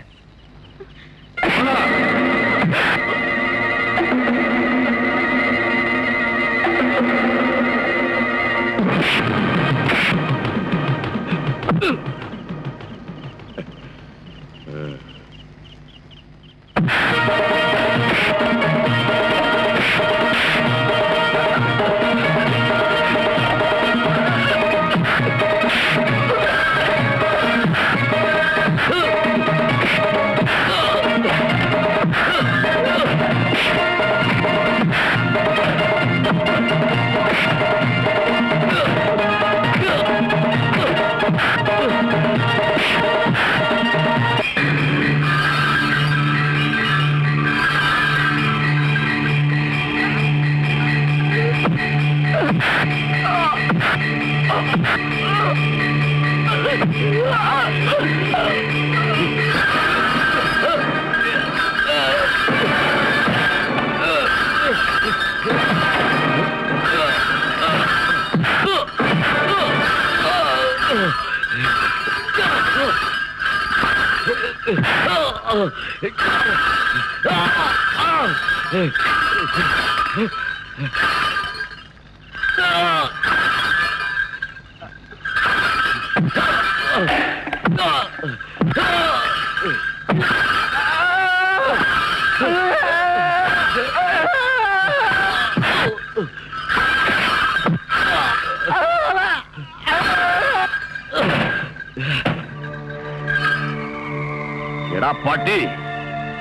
എടാ പട്ടി,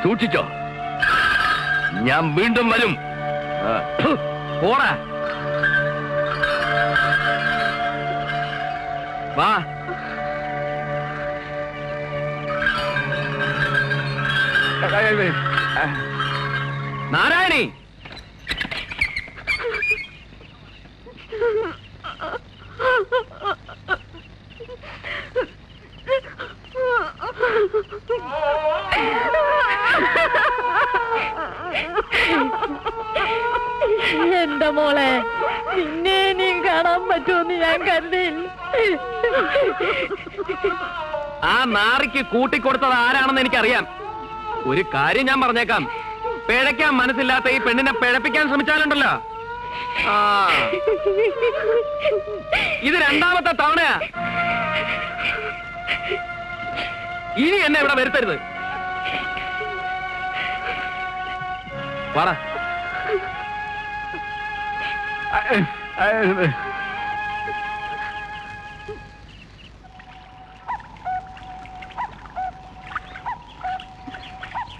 സൂക്ഷിച്ചോ, ഞാൻ വീണ്ടും വരും. പോടാ. വാ. നാരായണി, എന്റെ മോളെ, നിന്നെ നീ കാണാൻ പറ്റുമെന്ന് ഞാൻ കരുതിയില്ല. ആ നാറിക്ക് കൂട്ടിക്കൊടുത്തത് ആരാണെന്ന് എനിക്കറിയാം. ഒരു കാര്യം ഞാൻ പറഞ്ഞേക്കാം, പിഴയ്ക്കാൻ മനസ്സില്ലാത്ത ഈ പെണ്ണിനെ പിഴപ്പിക്കാൻ ശ്രമിച്ചാലുണ്ടല്ലോ, ആ ഇത് രണ്ടാമത്തെ തവണയാ. ഇനി എന്നെ ഇവിടെ വരുത്തരുത്. പറ.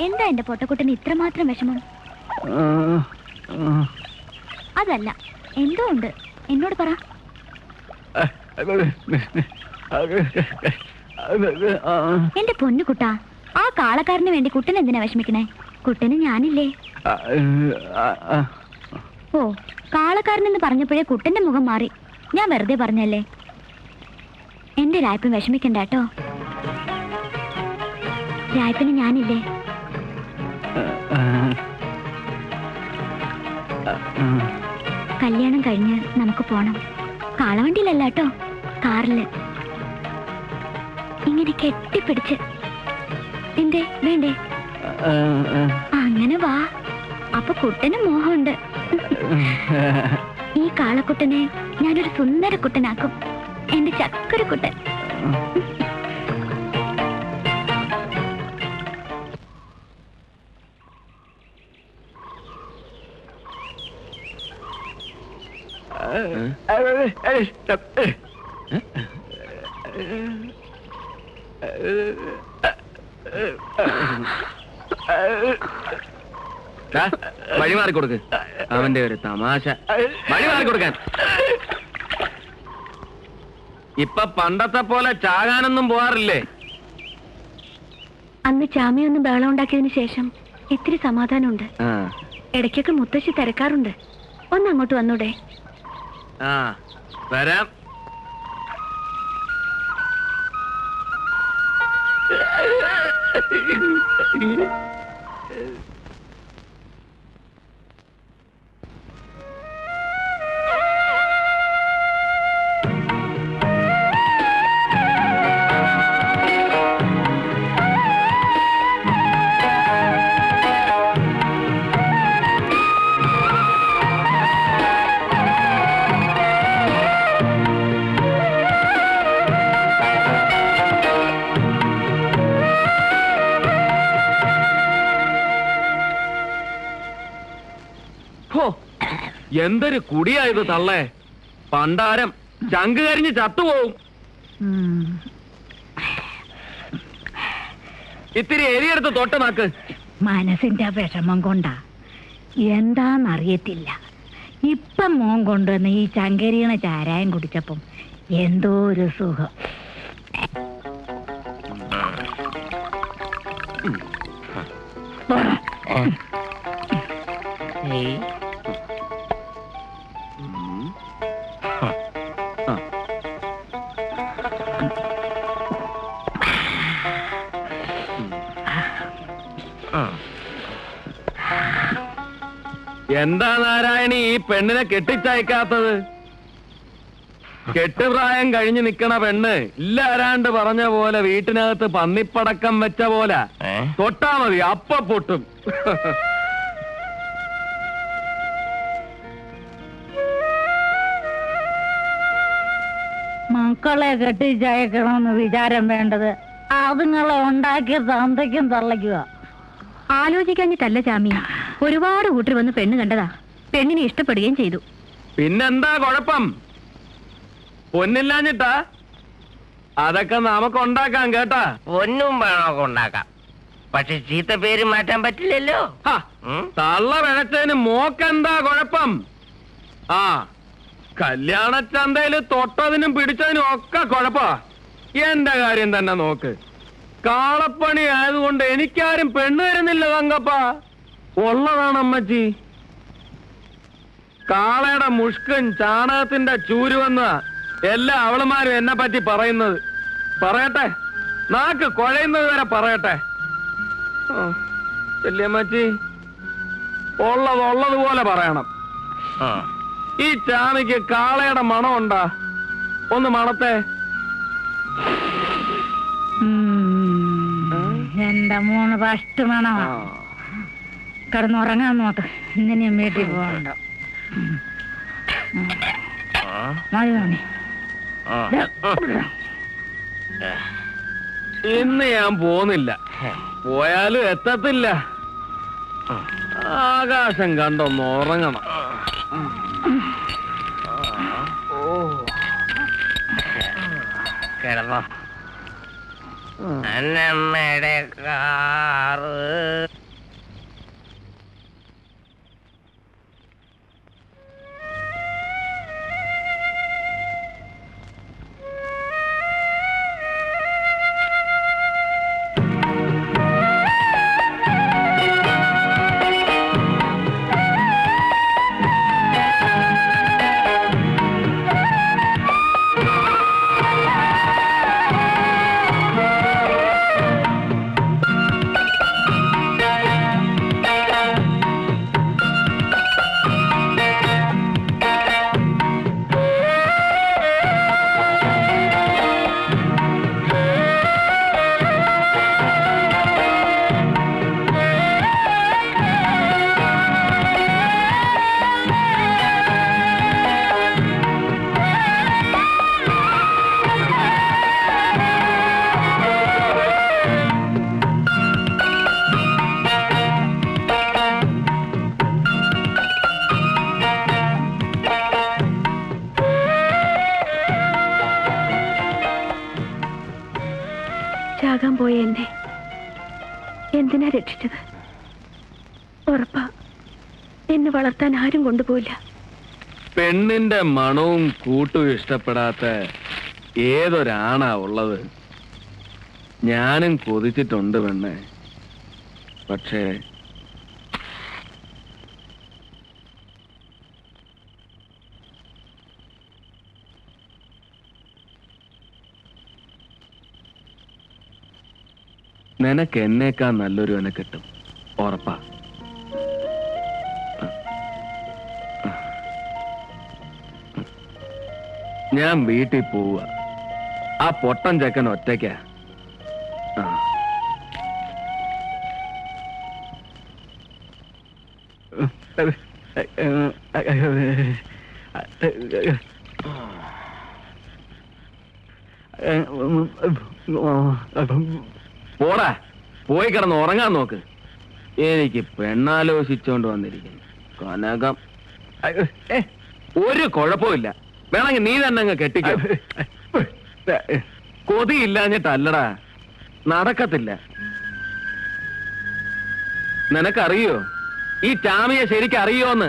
എന്താ എന്റെ പൊട്ടക്കുട്ടന് ഇത്രമാത്രം വിഷമം? അതല്ല, എന്തോ ഉണ്ട്, എന്നോട് പറ. എന്റെ പൊന്നുകുട്ടാ, ആ കാളക്കാരന് വേണ്ടി കുട്ടൻ എന്തിനാ വിഷമിക്കണേ? കുട്ടന് ഞാനില്ലേ? ഓ, കാളക്കാരനെന്ന് പറഞ്ഞപ്പോഴേ കുട്ടന്റെ മുഖം മാറി. ഞാൻ വെറുതെ പറഞ്ഞല്ലേ. എന്റെ രായ്പൻ വിഷമിക്കണ്ട കേട്ടോ. രായ്പന് ഞാനില്ലേ? കല്യാണം കഴിഞ്ഞ് നമുക്ക് പോണം. കാളവണ്ടിയിലല്ല കേട്ടോ, കാറില്. ഇങ്ങനെ കെട്ടിപ്പിടിച്ച്. എന്തേ വേണ്ടേ? അങ്ങനെ വാ. അപ്പൊ കുട്ടന് മോഹമുണ്ട്. ഈ കാളക്കുട്ടനെ ഞാനൊരു സുന്ദര കുട്ടനാക്കും. എന്റെ ചക്കര കുട്ടൻ. വഴി മാറിക്കൊടുക്ക്. അവന്റെ ഒരു തമാശ. വഴി മാറിക്കൊടുക്കാൻ. ഇപ്പൊ പണ്ടത്തെ പോലെ ചാകാനൊന്നും പോവാറില്ലേ? അന്ന് ചാമിയൊന്ന് ബഹളം ഉണ്ടാക്കിയതിനു ശേഷം ഇത്തിരി സമാധാനമുണ്ട്. ഇടയ്ക്കൊക്കെ മുത്തശ്ശി തിരക്കാറുണ്ട്. ഒന്ന് അങ്ങോട്ട് വന്നൂടെ? ആ, വരാം. എന്തൊരു കുടിയായത് തള്ളേ. പണ്ടാരം ചങ്ക് കരിഞ്ഞ് ചത്തുപോവും. ഇത്തിരി എരിയെടുത്ത് തൊട്ട് നാക്ക്. മനസ്സിന്റെ വിഷമം കൊണ്ടാ, എന്താന്നറിയത്തില്ല. ഇപ്പം മോൻ കൊണ്ടുവന്ന് ഈ ചങ്കരിയണ ചാരായം കുടിച്ചപ്പം എന്തോ ഒരു സുഖം. എന്താ നാരായണി ഈ പെണ്ണിനെ കെട്ടിച്ചയക്കാത്തത്? കെട്ടുപ്രായം കഴിഞ്ഞ് നിക്കണ പെണ്ണ് ഇല്ലാരാണ്ട് പറഞ്ഞ പോലെ വീട്ടിനകത്ത് പന്നിപ്പടക്കം വെച്ച പോലെ തൊട്ടാ മതി, അപ്പ പൊട്ടും. മക്കളെ കെട്ടിച്ചയക്കണമെന്ന് വിചാരം വേണ്ടത് അതുങ്ങളെ ഉണ്ടാക്കിയ തന്തയ്ക്കും തള്ളയ്ക്കുക. ആലോചിക്കാഞ്ഞിട്ടല്ല ചാമി, ഒരുപാട് കൂട്ടർ വന്ന് പെണ്ണ് കണ്ടതാ. പെണ്ണിനെ ഇഷ്ടപ്പെടുകയും ചെയ്തു. പിന്നെന്താ കുഴപ്പം? പൊന്നില്ലാഞ്ഞിട്ടാ? അതൊക്കെ നമുക്ക് ഉണ്ടാക്കാം കേട്ടാ. ഒന്നും വേണമൊക്കെ ഉണ്ടാക്കാം, പക്ഷെ ചീത്ത പേര് മാറ്റാൻ പറ്റില്ലല്ലോ. തള്ള വിഴച്ചതിന് മോക്കെന്താ കുഴപ്പം? ആ, കല്യാണച്ചന്തയില് തൊട്ടതിനും പിടിച്ചതിനും ഒക്കെ കുഴപ്പാ. എന്റെ കാര്യം തന്നെ നോക്ക്. കാളപ്പണി ആയതുകൊണ്ട് എനിക്കാരും പെണ്ണ് തരുന്നില്ല തങ്കപ്പ. ഉള്ളതാണ് അമ്മച്ചി. കാളയുടെ മുഷ്കൻ ചാണകത്തിന്റെ ചൂരുവെന്ന എല്ലാ അവളുമാരും എന്നെ പറ്റി പറയുന്നത്. പറയട്ടെ, നാക്ക് കുഴയുന്നത് വരെ പറയട്ടെ. വല്യമ്മച്ചി, ഉള്ളതുപോലെ പറയണം. ഈ ചാമിക്ക് കാളയുടെ മണമുണ്ടാ? ഒന്ന് മണത്തെ. എന്റെ മൂന്ന് ഫസ്റ്റ് മണമാ. കിടന്നുറങ്ങാൻ നോക്ക്. ഇന്നിനും വീട്ടിൽ പോകണ്ട. മതി. ഇന്ന് ഞാൻ പോന്നില്ല. പോയാലും എത്തത്തില്ല. ആകാശം കണ്ടൊന്ന് ഉറങ്ങണം. കിടന്നോ. അന്നമ്മയുടെ കാറ്. ചാകാൻ പോയ എന്നെ എന്തിനാ രക്ഷിച്ചത്? ഉറപ്പാ എന്നെ വളർത്താൻ ആരും കൊണ്ടുപോയില്ല. പെണ്ണിന്റെ മണവും കൂട്ടും ഇഷ്ടപ്പെടാത്ത ഏതൊരാണാ ഉള്ളത്? ഞാനും കൊതിച്ചിട്ടുണ്ട് പെണ്ണെ. പക്ഷേ നിനക്ക് എന്നേക്കാൾ നല്ലൊരുവനെ കിട്ടും, ഉറപ്പാ. ഞാൻ വീട്ടിൽ പോവുക. ആ പൊട്ടൻ ചെക്കൻ ഒറ്റയ്ക്കാ. പോടാ, പോയി കിടന്ന് ഉറങ്ങാൻ നോക്ക്. എനിക്ക് പെണ്ണാലോചിച്ചോണ്ട് വന്നിരിക്കുന്നു. കനകം ഒരു കുഴപ്പമില്ല. വേണമെങ്കിൽ നീ തന്നെ അങ്ങ് കെട്ടിക്കോ. കൊതിയില്ലാഞ്ഞിട്ടല്ലടാ, നടക്കത്തില്ല. നിനക്കറിയോ ഈ ചാമിയെ ശരിക്കറിയോന്ന്?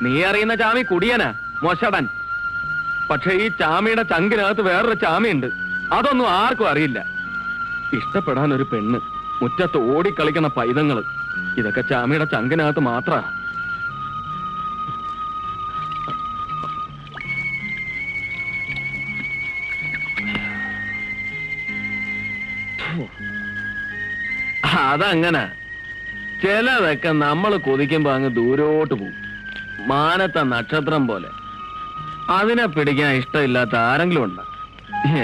നീ അറിയുന്ന ചാമി കുടിയനാ, മൊശടൻ. പക്ഷെ ഈ ചാമിയുടെ ചങ്കിനകത്ത് വേറൊരു ചാമിയുണ്ട്. അതൊന്നും ആർക്കും അറിയില്ല. ഇഷ്ടപ്പെടാൻ ഒരു പെണ്ണ്, മുറ്റത്ത് ഓടിക്കളിക്കണ പൈതങ്ങള്, ഇതൊക്കെ ചാമിയുടെ ചങ്കിനകത്ത് മാത്ര. അതങ്ങനെ ചിലതൊക്കെ നമ്മൾ കൊതിക്കുമ്പോ അങ്ങ് ദൂരോട്ട് പോകും, മാനത്തെ നക്ഷത്രം പോലെ. അതിനെ പിടിക്കാൻ ഇഷ്ടമില്ലാത്ത ആരെങ്കിലും ഉണ്ട്?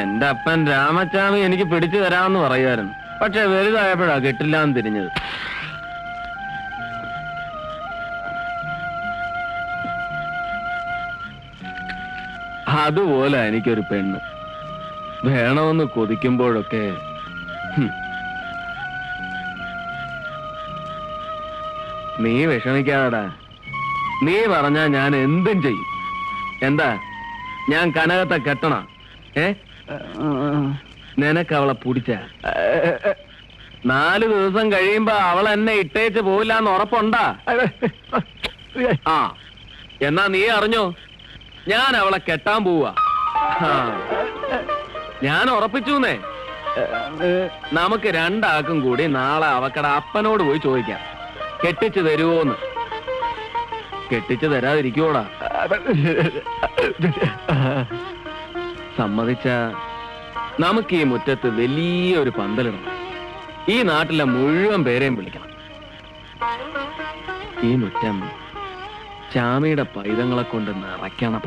എന്റെ അപ്പൻ രാമച്ചാമി എനിക്ക് പിടിച്ചു തരാമെന്ന് പറയുമായിരുന്നു. പക്ഷെ വലുതായപ്പോഴാ കിട്ടില്ലാന്ന് തിരിഞ്ഞത്. അതുപോലെ എനിക്കൊരു പെണ്ണ് വേണമെന്ന് കൊതിക്കുമ്പോഴൊക്കെ നീ വിഷമിക്കാടാ. നീ പറഞ്ഞാ ഞാൻ എന്തും ചെയ്യും. എന്താ, ഞാൻ കനകത്തെ കെട്ടണ? നിനക്ക് അവളെ പിടിച്ച 4 ദിവസം കഴിയുമ്പോ അവൾ എന്നെ ഇട്ടേച്ച് പോവില്ല എന്ന് ഉറപ്പുണ്ടാ? ആ, എന്നാ നീ അറിഞ്ഞോ, ഞാൻ അവളെ കെട്ടാൻ പോവാ. ഞാൻ ഉറപ്പിച്ചൂന്നേ. നമുക്ക് രണ്ടാൾക്കും കൂടി നാളെ അവക്കടെ അപ്പനോട് പോയി ചോദിക്കാം, കെട്ടിച്ചു തരുവോന്ന്. കെട്ടിച്ചു തരാതിരിക്കോടാ. സമ്മതിച്ച നമുക്ക് ഈ മുറ്റത്ത് വലിയൊരു പന്തലിടണം. ഈ നാട്ടിലെ മുഴുവൻ പേരെയും വിളിക്കണം. ഈ മുറ്റം ചാമിയുടെ പൈതങ്ങളെ കൊണ്ട് നിറയ്ക്കണം.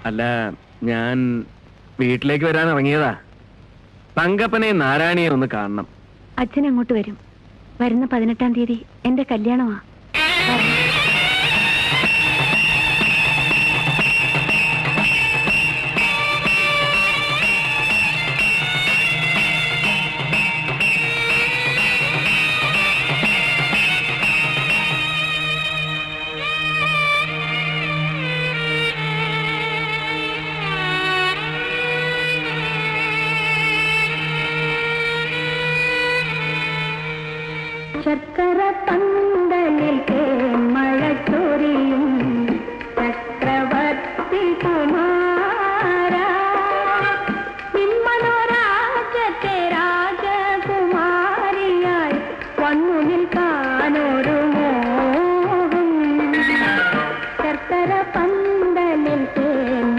അല്ല, ഞാൻ വീട്ടിലേക്ക് വരാൻ ഇറങ്ങിയതാ. തങ്കപ്പനെയും നാരായണിയെ ഒന്ന് കാണണം. അച്ഛൻ അങ്ങോട്ട് വരും. വരുന്ന 18-ാം തീയതി എന്റെ കല്യാണമാ. ശർക്കര പന്തലിൽ മഴ ചൊരിയും ചക്രവർത്തി കുമാര, നിമ്മനോരാജത്തെ രാജകുമാരിയായി വന്നു നിൽക്കാനൊരു മോഹം. ശർക്കര പന്തലിൽ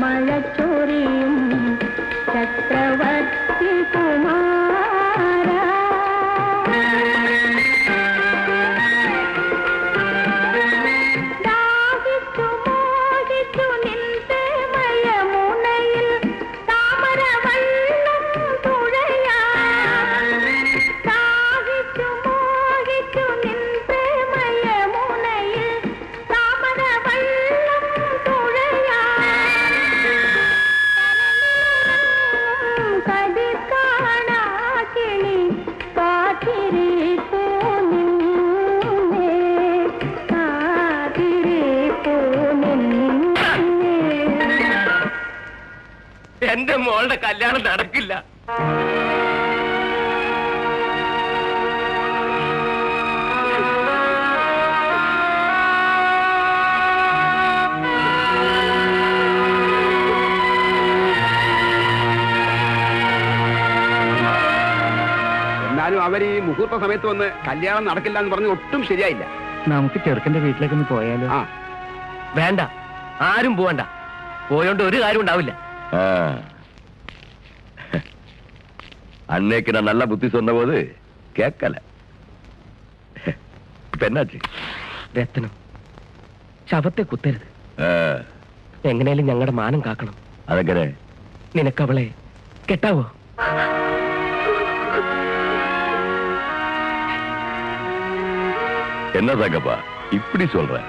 മഴ ചൊരിയും ചക്രവർത്തി കുമാര. എന്റെ മോളുടെ കല്യാണം നടക്കില്ല. എന്നാലും അവർ ഈ മുഹൂർത്ത സമയത്ത് വന്ന് കല്യാണം നടക്കില്ല എന്ന് പറഞ്ഞ് ഒട്ടും ശരിയായില്ല. നമുക്ക് ചെറുക്കന്റെ വീട്ടിലേക്കൊന്ന് പോയാലോ? ആ, വേണ്ട, ആരും പോവണ്ട. പോയോണ്ട് ഒരു കാര്യം ഉണ്ടാവില്ല. அன்னைக்கு நான் நல்ல புத்தி சொன்ன போது கேட்கல. இப்ப என்னாச்சு? രത്നം, ശവത്തെ കുത്തരുത്. എങ്ങനെയാലും ഞങ്ങളുടെ മാനം കാക്കണം. അതെങ്ങനെ? നിനക്കവളെ കെട്ടാവോ? என்ன தங்கப்பா இப்படி சொல்ற?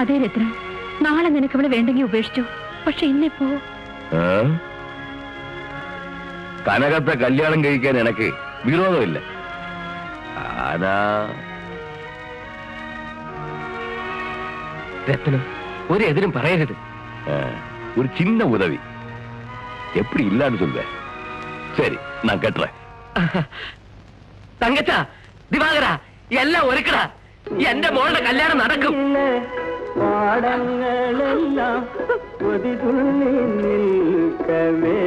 അതെ രത്നം, നാളെ നിനക്ക് അവളെ വേണ്ടെങ്കിൽ ഉപേക്ഷിച്ചു. പക്ഷെ ഇന്നിപ്പോ കനകത്തെ കല്യാണം കഴിക്കാൻ എനിക്ക് വിരോധമില്ല. ആനാ രത്നം, ഒരു എതിരും പറയരുത്. ஒரு சின்ன உதவி. எப்படி இல்லான்னு சொல்வேன். சரி, நான் கட்டுறேன். തങ്കച്ച, ദിവാകര, എല്ലാം ഒരുക്കടാ. എന്റെ മോളുടെ കല്യാണം നടക്കും. പാടങ്ങളെല്ലാം കൊതിതുള്ളി നിൽക്കവേ,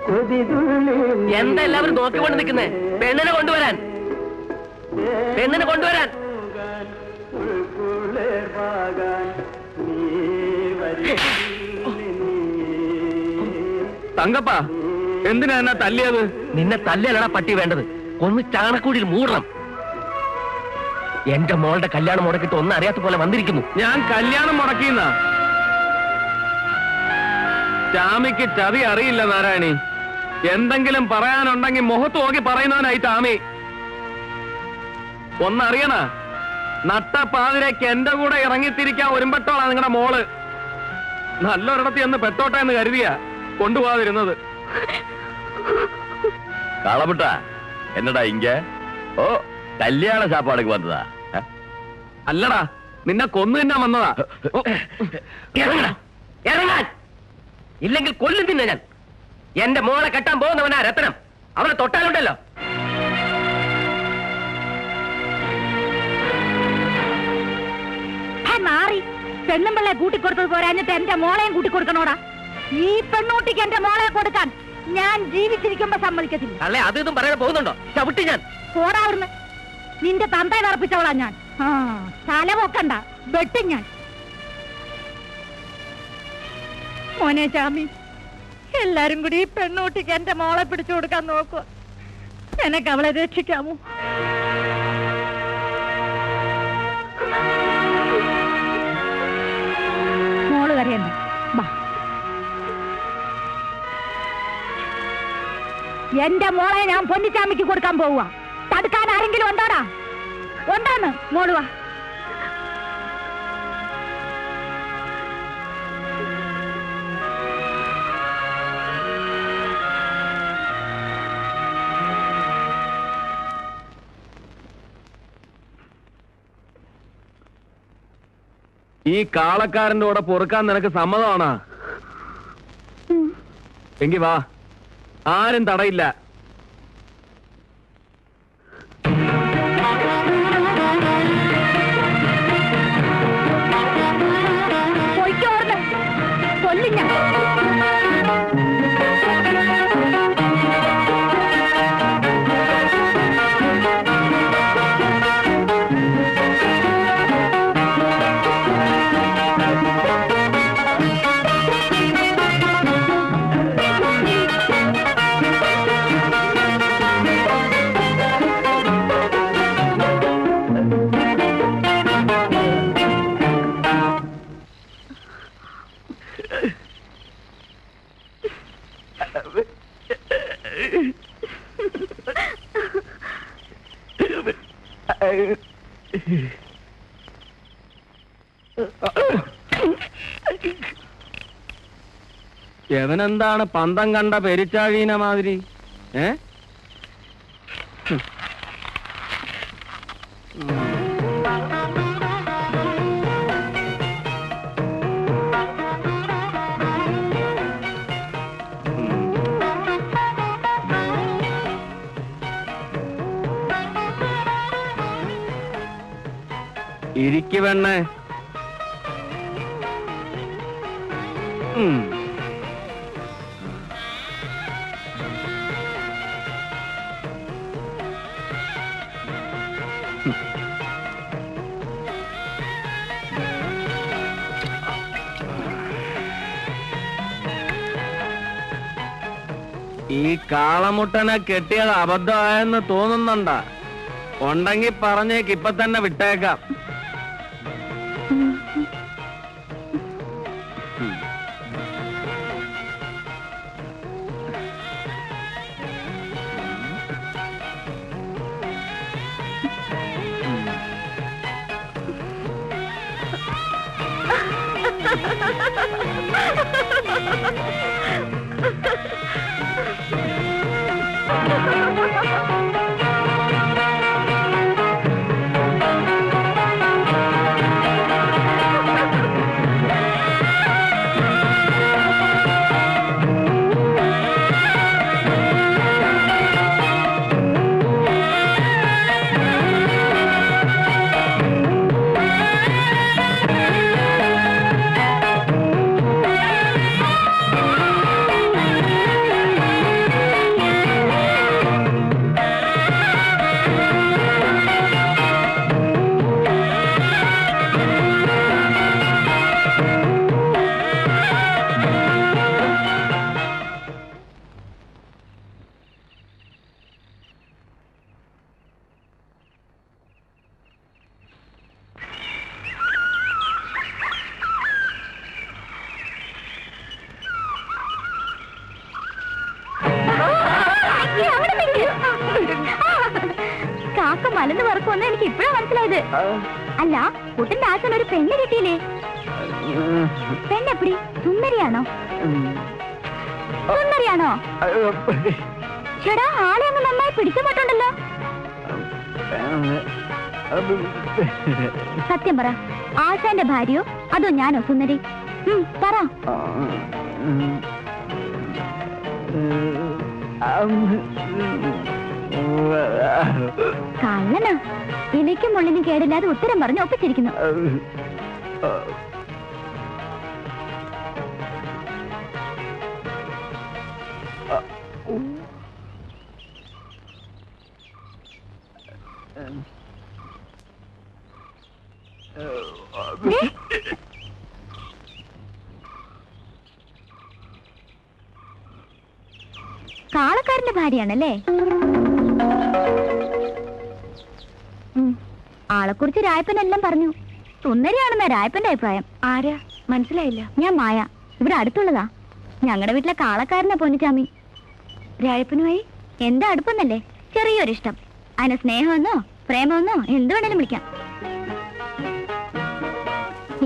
കൊതിതുള്ളി. എന്താ എല്ലാവരും നോക്കിക്കൊണ്ട് നിൽക്കുന്നേ? പെണ്ണിനെ കൊണ്ടുവരാൻ, പെണ്ണിനെ കൊണ്ടുവരാൻ. തങ്കപ്പ, എന്തിനാ എന്നെ തല്ലിയത്? നിന്നെ തല്ലലടാ പട്ടി വേണ്ടത്, ഒന്ന് ചാണക്കൂടിയിൽ മൂടണം. എന്റെ മോളുടെ കല്യാണം മുടക്കിട്ട് ഒന്നും അറിയാത്ത പോലെ വന്നിരിക്കുന്നു. ഞാൻ കല്യാണം മുടക്കിയെന്ന ചാമിക്ക് ചതി അറിയില്ല നാരായണി. എന്തെങ്കിലും പറയാനുണ്ടെങ്കിൽ മുഖത്ത് നോക്കി പറയുന്നവനായി ചാമി. ഒന്നറിയണ, നട്ടപ്പാതിരേക്ക് എന്റെ കൂടെ ഇറങ്ങിത്തിരിക്കാൻ ഒരുമ്പെട്ടോളാ നിങ്ങളുടെ മോള്. നല്ലൊരിടത്ത് എന്ന് പെട്ടോട്ടെ എന്ന് കരുതിയാ കൊണ്ടുപോകാതിരുന്നത്. കാളമുട്ട എന്നടാ ഇങ്ക? ഓ, കല്യാണ സാപ്പാടേക്ക് വന്നതാ? അല്ലടാ, നിന്നെ കൊന്നു തിന്നാൻ വന്നതാ. ഇറങ്ങടാ, ഇറങ്ങാൻ. ഇല്ലെങ്കിൽ കൊല്ലും തിന്നെ ഞാൻ. എന്റെ മോളെ കെട്ടാൻ പോകുന്നവനാ രത്നം. അവളെ തൊട്ടാലുണ്ടല്ലോ. മാറി പെണ്ണും പിള്ളെ കൂട്ടിക്കൊടുത്തത് പോരാഞ്ഞിട്ട് എന്റെ മോളെയും കൂട്ടിക്കൊടുക്കണോടാ. ഈ പെണ്ണൂട്ടിക്ക് എന്റെ മോളെ കൊടുക്കാൻ ഞാൻ ജീവിച്ചിരിക്കുമ്പോ സമ്മതിക്കത്തില്ല. അല്ലേ, അത് ഇതും പറയാൻ പോകുന്നുണ്ടോ? ചവിട്ടി ഞാൻ. പോടാവുന്ന നിന്റെ തന്തയെ വിറപ്പിച്ചവളാ ഞാൻ. തല പൊക്കണ്ട, വെട്ടും ഞാൻ. മോനെ ചാമി, എല്ലാരും കൂടി ഈ പെണ്ണൂട്ടിക്ക് എന്റെ മോളെ പിടിച്ചു കൊടുക്കാൻ നോക്കുക. എനക്ക് അവളെ രക്ഷിക്കാമോ? മോള് കരയണ്ട, ബാ. എന്റെ മോളെ ഞാൻ പൊന്നിച്ചാമിക്ക് കൊടുക്കാൻ പോവുക. തടുക്കാൻ ആരെങ്കിലും ഉണ്ടോടാ? ഉണ്ടാന്ന് മോളുവാ. ഈ കാളക്കാരന്റെ കൂടെ പൊറുക്കാൻ നിനക്ക് സമ്മതമാണോ? എങ്കി വാ, ആരും തടയില്ല. കൊല്ലിഞ്ഞ എവനെന്താണ് പന്തം കണ്ട പെരിച്ചാഴീന മാതിരി? ഇരിക്കു പെണ്ണേ. ഈ കാളമുട്ടനെ കെട്ടിയത് അബദ്ധമായെന്ന് തോന്നുന്നുണ്ടാ? ഉണ്ടെങ്കിൽ പറഞ്ഞേക്ക്, ഇപ്പൊ തന്നെ വിട്ടേക്കാം. മലന്ന് പറക്കുമെന്ന് എനിക്ക് ഇപ്പഴാ മനസ്സിലായത്. അല്ല, കുട്ടന്റെ ആശൻ ഒരു പെണ്ണ് കിട്ടിയില്ലേ? പെണ്ണെപ്പടി? സുന്ദരിയാണോ? സുന്ദരിയാണോ? ചേടാ, ആളെ അങ്ങ് നന്നായി പിടിച്ചപ്പോട്ടുണ്ടല്ലോ. സത്യം പറ, ആശാന്റെ ഭാര്യയോ അതോ ഞാനോ സുന്ദരി? പറ. കള്ളനാ. ഇലയ്ക്കും മുള്ളിനും കേടില്ലാതെ ഉത്തരം പറഞ്ഞ് ഒപ്പിച്ചിരിക്കുന്നു. കാളക്കാരന്റെ ഭാര്യയാണല്ലേ? ആളെക്കുറിച്ച് രായപ്പനെല്ലാം പറഞ്ഞു. സുന്ദരിയാണെന്നാ രായപ്പന്റെ അഭിപ്രായം. ആരാ? മനസ്സിലായില്ല. ഞാൻ മായ, ഇവിടെ അടുത്തുള്ളതാ. ഞങ്ങളുടെ വീട്ടിലെ കാളക്കാരനാ പൊന്നിച്ചാമി. രായപ്പനുമായി എന്താ അടുപ്പെന്നല്ലേ? ചെറിയൊരിഷ്ടം. അതിനെ സ്നേഹമെന്നോ പ്രേമമെന്നോ എന്ത് വേണേലും വിളിക്കാം.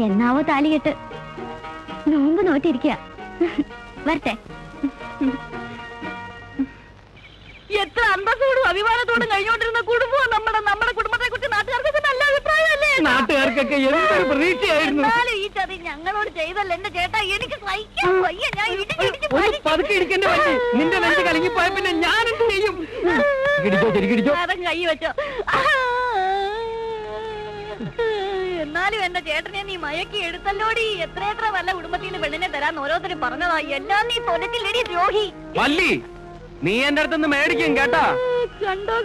എന്നാവോ താലികെട്ട്. നോമ്പ് നോറ്റിരിക്കുക. വരട്ടെ. എത്ര അന്തസ്സോടും അഭിമാനത്തോടും കഴിഞ്ഞുകൊണ്ടിരുന്ന കുടുംബവും നമ്മുടെ കുടുംബത്തെ കുറിച്ച് നാട്ടുകാർക്കൊക്കെ നല്ല അഭിപ്രായമല്ലേ? നാട്ടുകാർക്കൊക്കെ എന്തൊരു പ്രതീക്ഷയായിരുന്നു. ഈ ചതി ഞങ്ങളോട് ചെയ്തല്ല എന്റെ ചേട്ടാ. എനിക്ക് സഹിക്കാൻ വയ്യ. ഞാൻ ഒന്ന് പതുക്കെ ഇരിക്കേണ്ടി വന്നു. നിന്റെ നെഞ്ച് കലങ്ങിപ്പോയ പിന്നെ ഞാൻ എന്ത് ചെയ്യും? ഇടിച്ചോ. കൈ വെച്ചോ. എന്നാലും എന്റെ ചേട്ടനെ നീ മയക്കി എടുത്തല്ലോടി. എത്ര നല്ല കുടുംബത്തിൽ നിന്ന് പെണ്ണിനെ തരാൻ ഓരോരുത്തരും പറഞ്ഞതാ. എല്ലാം നീ തൊലച്ചില്ലടി ദ്രോഹി. വല്ലി, നീ എന്റെ അടുത്തുനിന്ന് മേടിക്കും കേട്ടാ.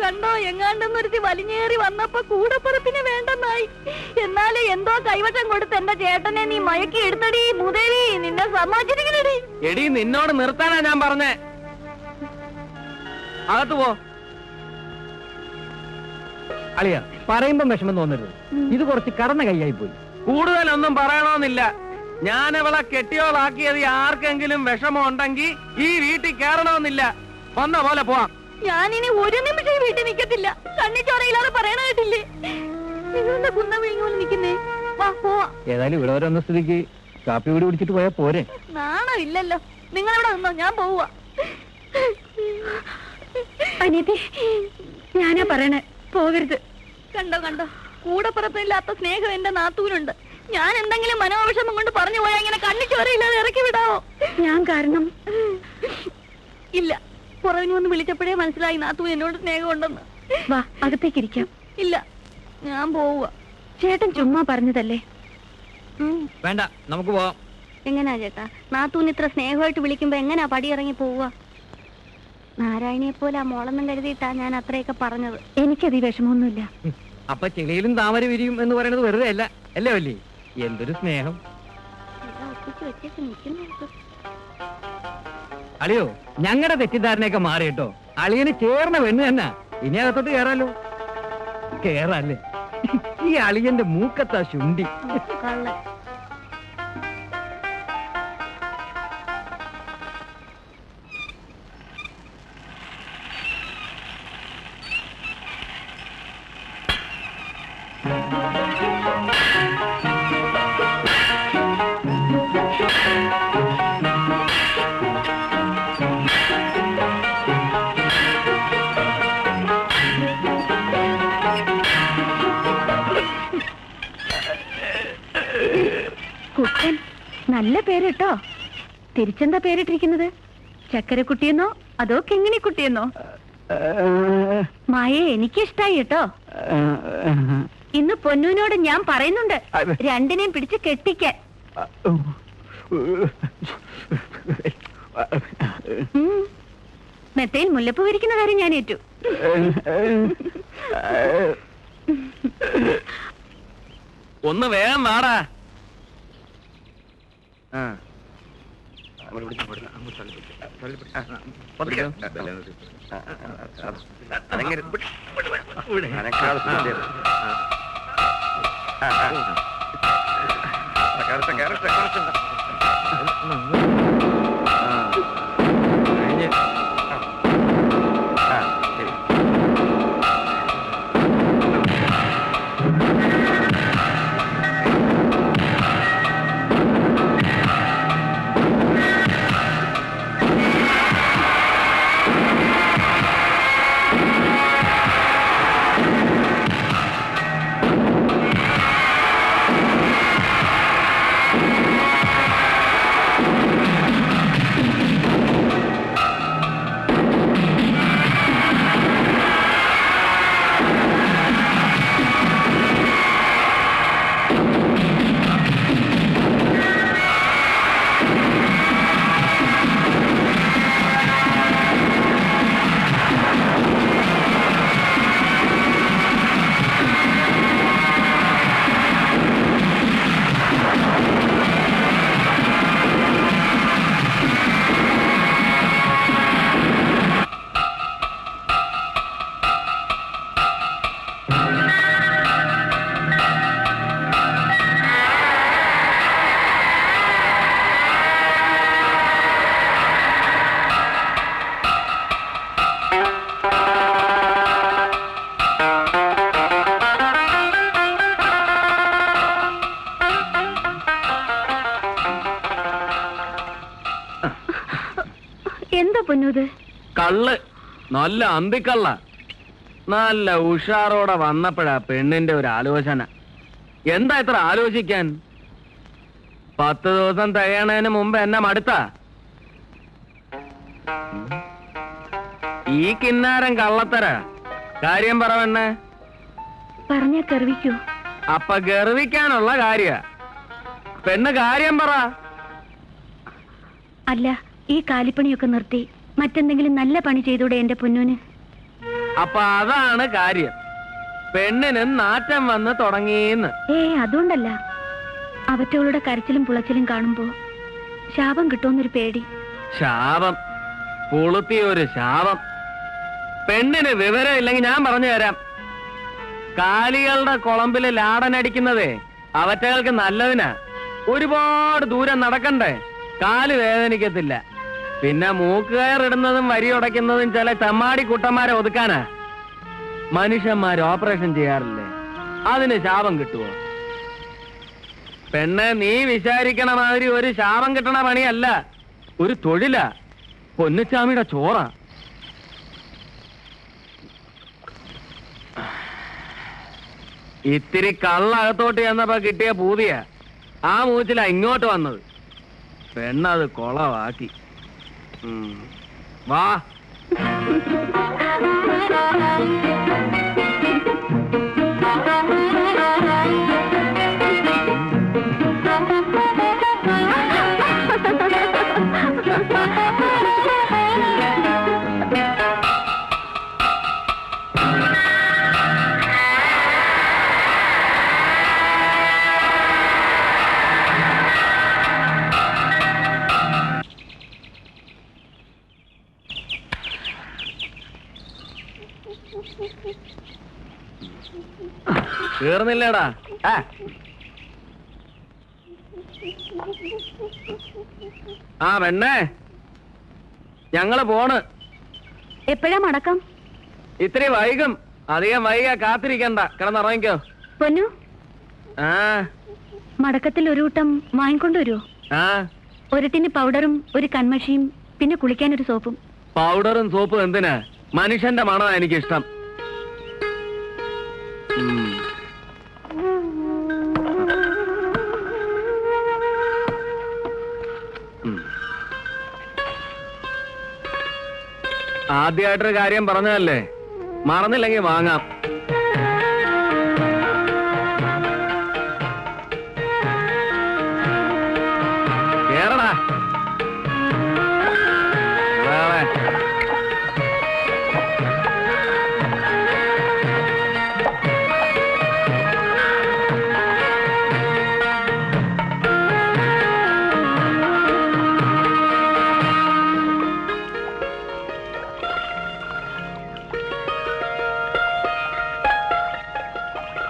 കണ്ടോ എങ്ങാണ്ടെന്നൊരുത്തി വലിഞ്ഞേറി വന്നപ്പോ കൂടപ്പുറപ്പിന് വേണ്ടെന്നായി. എന്നാലും എന്തോ കൈവശം കൊടുത്ത് എന്റെ ചേട്ടനെ നീ മയക്കി എടുത്തടി. മുദേവി, നിന്നെ സമ്മതിച്ചിരിക്കണടി. എടി, നിന്നോട് നിർത്താനാ ഞാൻ പറഞ്ഞേ. അകത്ത് പോ. അളിയ, പറയുമ്പോ വിഷമം തോന്നരുത്. ഇത് കുറച്ച് കടന്ന കൈയായി പോയി. കൂടുതലൊന്നും പറയണമെന്നില്ല. ഞാൻ അവളെ കെട്ടിയോളാക്കിയത് ആർക്കെങ്കിലും വിഷമം ഉണ്ടെങ്കിൽ ഈ വീട്ടിൽ കയറണമെന്നില്ല. വന്ന പോലെ പോവാം. ഞാനിനി ഒരു നിമിഷം ഈ വീട്ടിൽ നിൽക്കത്തില്ല. കണ്ണിച്ചോറയില്ലാതെ പറയണ കേട്ടില്ലേ? നിങ്ങളെന്താ കുന്ന വിഴിഞ്ഞോല് നിൽക്കുന്നേ? വാ പോവാ. ഏതായാലും ഇവിടെ വന്ന സ്ഥിതിക്ക് കാപ്പി കൂടി കുടിച്ചിട്ട് പോയാ പോരെ? നാണോ ഇല്ലല്ലോ. നിങ്ങളിവിടെ നിന്നോ, ഞാൻ പോവാ. അനിയത്തി, ഞാനാ പറയണേ, പോകരുത്. കണ്ടോ കൂടെ പുറപ്പില്ലാത്ത സ്നേഹം എന്റെ നാത്തൂനുണ്ട്. ഞാൻ എന്തെങ്കിലും മനോവിഷമം കൊണ്ട് പറഞ്ഞു പോയാ ഇങ്ങനെ കണ്ണിച്ചോരയില്ലാതെ ഇറക്കി വിടാവോ? ഞാൻ കാരണം ഇല്ല. പുറവിന് വന്ന് വിളിച്ചപ്പോഴേ മനസ്സിലായി നാത്തൂൻ എന്നോട് സ്നേഹമുണ്ടെന്ന്. വാ, അകത്തേക്ക് ഇരിക്കാം. ഇല്ല, ഞാൻ പോവുക. ചേട്ടൻ ചുമ്മാ പറഞ്ഞതല്ലേ. വേണ്ട, നമുക്ക് പോവാം. എങ്ങനാ ചേട്ടാ, നാത്തൂൻ ഇത്ര സ്നേഹമായിട്ട് വിളിക്കുമ്പോ എങ്ങനാ പടിയിറങ്ങി പോവുക? നാരായണിയെ പോലെ ആ മോളെന്നും കരുതിയിട്ടാ ഞാൻ അത്രയൊക്കെ പറഞ്ഞത്. എനിക്കത് വിഷമമൊന്നുമില്ല. അപ്പൊ ചെളിയിലും താമര വിരിയും എന്ന് പറയുന്നത് വെറുതെ അല്ല അല്ലേ വല്ലി? എന്തൊരു സ്നേഹം. അളിയോ, ഞങ്ങളുടെ തെറ്റിദ്ധാരണയൊക്കെ മാറി കേട്ടോ. അളിയന് ചേർന്ന പെണ്ണ് തന്നെ. ഇനി അകത്തോട്ട് കേറാലോ? കേറാല്ലേ? ഈ അളിയന്റെ മൂക്കത്താ ശുണ്ടി. കുട്ടൻ, നല്ല പേര് കേട്ടോ. തിരിച്ചെന്താ പേരിട്ടിരിക്കുന്നത്? ചക്കരക്കുട്ടിയെന്നോ അതോ കിങ്ങിണിക്കുട്ടിയെന്നോ? മായേ, എനിക്കിഷ്ടായി കേട്ടോ. ഇന്ന് പൊന്നൂനോട് ഞാൻ പറയുന്നുണ്ട്, രണ്ടിനെയും പിടിച്ച് കെട്ടിക്കാൻ. മെത്തയിൽ മുല്ലപ്പൂ വിരിക്കുന്ന കാര്യം ഞാൻ ഏറ്റു. ഒന്ന് വേഗം വാടാ. പൊന്നൂത്? കള്ള്, നല്ല അന്തിക്കള്ള. നല്ല ഉഷാറോടെ വന്നപ്പോഴാ പെണ്ണിന്റെ ഒരു ആലോചന. എന്താ ഇത്ര ആലോചിക്കാൻ? 10 ദിവസം തികയണതിന് മുമ്പ് എന്നെ മടുത്ത. ഈ കിന്നാരം കള്ളത്തര. കാര്യം പറ പെണ്ണെ. പറഞ്ഞാ ഗർവിക്കോ? അപ്പൊ ഗർവിക്കാനുള്ള കാര്യ. പെണ്ണ് കാര്യം പറ. അല്ല, ഈ കാലിപ്പണിയൊക്കെ നിർത്തി മറ്റെന്തെങ്കിലും നല്ല പണി ചെയ്തൂടെ എന്റെ പൊന്നൂന്? അപ്പൊ അതാണ് കാര്യം. പെണ്ണിന് നാറ്റം വന്ന് തുടങ്ങിയെന്ന്. അതുകൊണ്ടല്ല, അവറ്റവളുടെ കരച്ചിലും പുളച്ചിലും കാണുമ്പോ ശാപം കിട്ടുമെന്നൊരു പേടി. ശാപം? പുളുത്തിയൊരു ശാപം. പെണ്ണിന് വിവരം ഇല്ലെങ്കിൽ ഞാൻ പറഞ്ഞു തരാം. കാലികളുടെ കുളമ്പില് ലാടനടിക്കുന്നതേ അവറ്റകൾക്ക് നല്ലതിനാ. ഒരുപാട് ദൂരം നടക്കണ്ടേ, കാല് വേദനിക്കത്തില്ല. പിന്നെ മൂക്കുകയറിടുന്നതും വരിയുടയ്ക്കുന്നതും ചില ചമ്മാടി കുട്ടന്മാരെ ഒതുക്കാനാ. മനുഷ്യന്മാർ ഓപ്പറേഷൻ ചെയ്യാറില്ലേ, അതിന് ശാപം കിട്ടുവോ? പെണ്ണ്, നീ വിചാരിക്കണ മാതിരി ഒരു ശാപം കിട്ടണ പണിയല്ല, ഒരു തൊഴിലാ. പൊന്നുച്ചാമിയുടെ ചോറ. ഇത്തിരി കള്ളകത്തോട്ട് ചെന്നപ്പോ കിട്ടിയ പൂതിയ ആ മൂച്ചില ഇങ്ങോട്ട് വന്നത്. പെണ്ണത് കൊളവാക്കി. വാ. തീർന്നില്ലേടാ? ആ പെണ്ണേ, ഞങ്ങള് പോണ്. എപ്പോഴാ മടക്കം? ഇത്തിരി വൈകും. അധികം വൈകാ കാത്തിരിക്കണ്ട, കിടന്നിറങ്ങിക്കോ. പൊന്നു, ആ മടക്കത്തിൽ ഒരു കൂട്ടം വാങ്ങിക്കൊണ്ടുവരുമോ? ആ ഒരു ടിന് പൗഡറും ഒരു കൺമഷിയും പിന്നെ കുളിക്കാൻ ഒരു സോപ്പും. പൗഡറും സോപ്പും എന്തിനാ? മനുഷ്യന്റെ മണമാ എനിക്കിഷ്ടം. ആദ്യമായിട്ടൊരു കാര്യം പറഞ്ഞതല്ലേ, മറന്നില്ലെങ്കിൽ വാങ്ങാം. കേറടാ.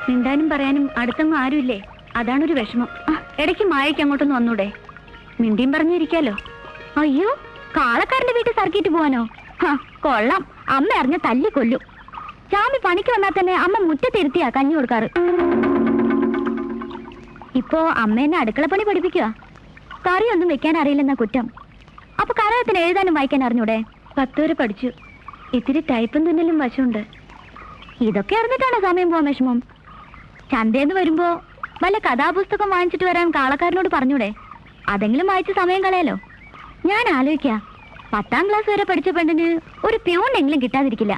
മിണ്ടാനും പറയാനും അടുത്തൊന്നും ആരുമില്ലേ, അതാണൊരു വിഷമം. ഇടയ്ക്ക് മായയ്ക്ക് അങ്ങോട്ടൊന്ന് വന്നൂടെ? മിണ്ടിയും പറഞ്ഞിരിക്കാലോ. അയ്യോ, കാളക്കാരന്റെ വീട്ടിൽ സർക്കിട്ട് പോവാനോ? കൊള്ളാം, അമ്മ അറിഞ്ഞ തല്ലി കൊല്ലും. ചാമി പണിക്ക് വന്നാൽ തന്നെ അമ്മ മുറ്റത്തിരുത്തിയാ കഞ്ഞി കൊടുക്കാറ്. ഇപ്പോ അമ്മ എന്നെ അടുക്കളപ്പണി പഠിപ്പിക്കുക. കറിയൊന്നും വെക്കാൻ അറിയില്ലെന്ന കുറ്റം. അപ്പൊ കരകത്തിന് എഴുതാനും വായിക്കാൻ അറിഞ്ഞൂടെ? 10 വരെ പഠിച്ചു. ഇത്തിരി ടൈപ്പും തുന്നലും വശമുണ്ട്. ഇതൊക്കെ അറിഞ്ഞിട്ടാണോ സമയം പോവാൻ വിഷമം? ചന്തേന്ന് വരുമ്പോ വല്ല കഥാപുസ്തകം വാങ്ങിച്ചിട്ട് വരാൻ കാളക്കാരനോട് പറഞ്ഞൂടെ? അതെങ്കിലും വായിച്ച് സമയം കളയാലോ. ഞാൻ ആലോചിക്കാ, 10ാം ക്ലാസ് വരെ പഠിച്ച പെണ്ണിന് ഒരു പ്യൂണെങ്കിലും കിട്ടാതിരിക്കില്ല.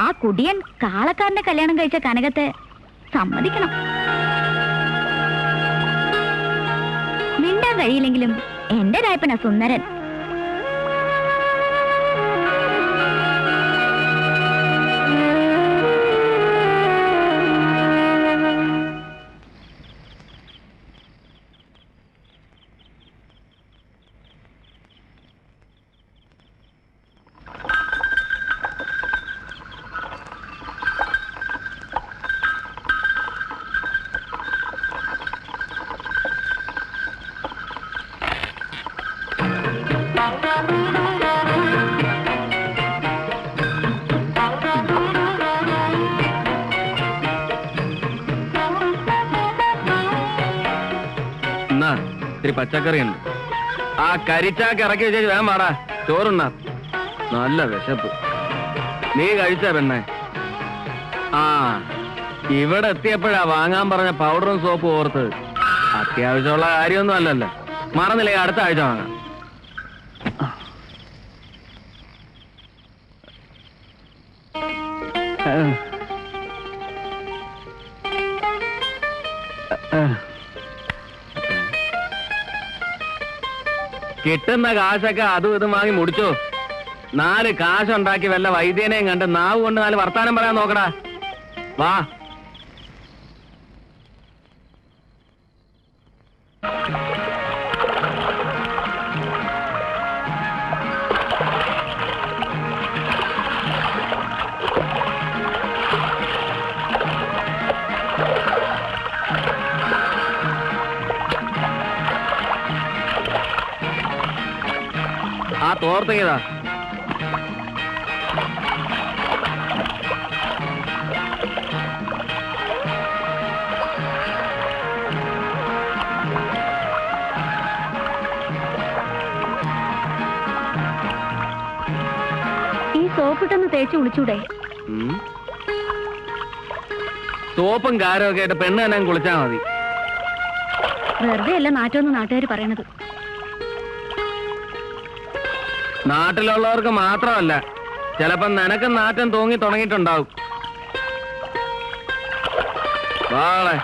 ആ കുടിയൻ കാളക്കാരന്റെ കല്യാണം കഴിച്ച കനകത്തെ സമ്മതിക്കണം. മിണ്ടാൻ കഴിയില്ലെങ്കിലും എന്റെ രായപ്പനാ സുന്ദരൻ. ഇത്തിരി പച്ചക്കറി ഉണ്ട്. ആ കരിച്ചാക്ക് ഇറക്കി വെച്ചേച്ച് വേഗം പാടാ, ചോറുണ്ണ. നല്ല വിശപ്പ്. നീ കഴിച്ച പെണ്ണെ? ആ, ഇവിടെ എത്തിയപ്പോഴാ വാങ്ങാൻ പറഞ്ഞ പൗഡറും സോപ്പും ഓർത്ത്. അത്യാവശ്യമുള്ള കാര്യമൊന്നും അല്ലല്ലോ. മറന്നില്ലേ, അടുത്ത ആഴ്ച വാങ്ങാം. കിട്ടുന്ന കാശൊക്കെ അതും ഇതും വാങ്ങി മുടിച്ചോ. 4 കാശുണ്ടാക്കി വല്ല വൈദ്യനെയും കണ്ട് നാവ് കൊണ്ട് 4 വർത്താനം പറയാൻ നോക്കടാ. വാ. ആ തോർത്തങ്ങതാ. ഈ സോപ്പിട്ടൊന്ന് തേച്ച് കുളിച്ചൂടെ? സോപ്പും കാരവും ഒക്കെ ആയിട്ട് പെണ്ണ് തന്നെ കുളിച്ചാ മതി. വെറുതെ അല്ല നാറ്റോന്ന് നാട്ടുകാർ പറയണത്. നാട്ടിലുള്ളവർക്ക് മാത്രമല്ല, ചിലപ്പോ നിനക്ക് നാറ്റം തൂങ്ങി തുടങ്ങിയിട്ടുണ്ടാവും. വാളെ.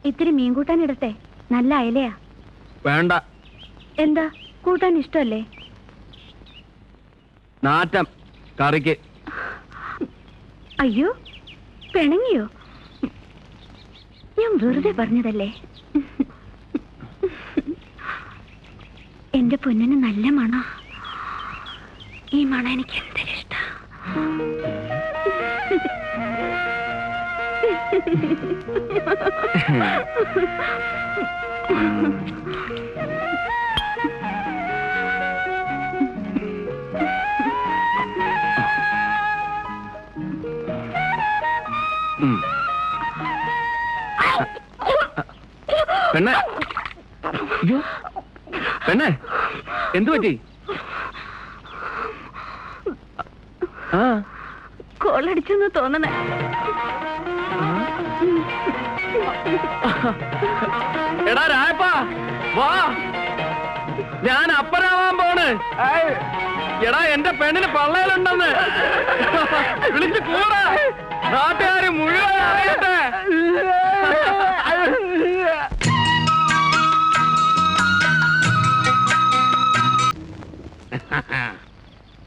ഇത്തിരി മീൻ കൂട്ടാൻ ഇടട്ടെ? നല്ല അയലയാ. വേണ്ട. എന്താ, കൂട്ടാൻ ഇഷ്ടല്ലേ? നാറ്റം കറിക്ക്. അയ്യോ, പിണങ്ങിയോ? ഞാൻ വെറുതെ പറഞ്ഞതല്ലേ. എന്റെ പൊന്നിന് നല്ല മണം. ഈ മണം എനിക്ക് എന്തൊരിഷ്ട. പെണ്ണെ, പെണ്ണെ, എന്തു പറ്റി? കോളടിച്ചെന്ന് തോന്നണേ. എടാ രായപ്പാ, വാ, ഞാൻ അപ്പനാവാൻ പോണ്. എടാ, എന്റെ പെണ്ണിന് പള്ളയിലുണ്ടെന്ന് വിളിച്ച് കൂടാ. നാട്ടുകാര് മുഴുവൻ അറിയട്ടെ.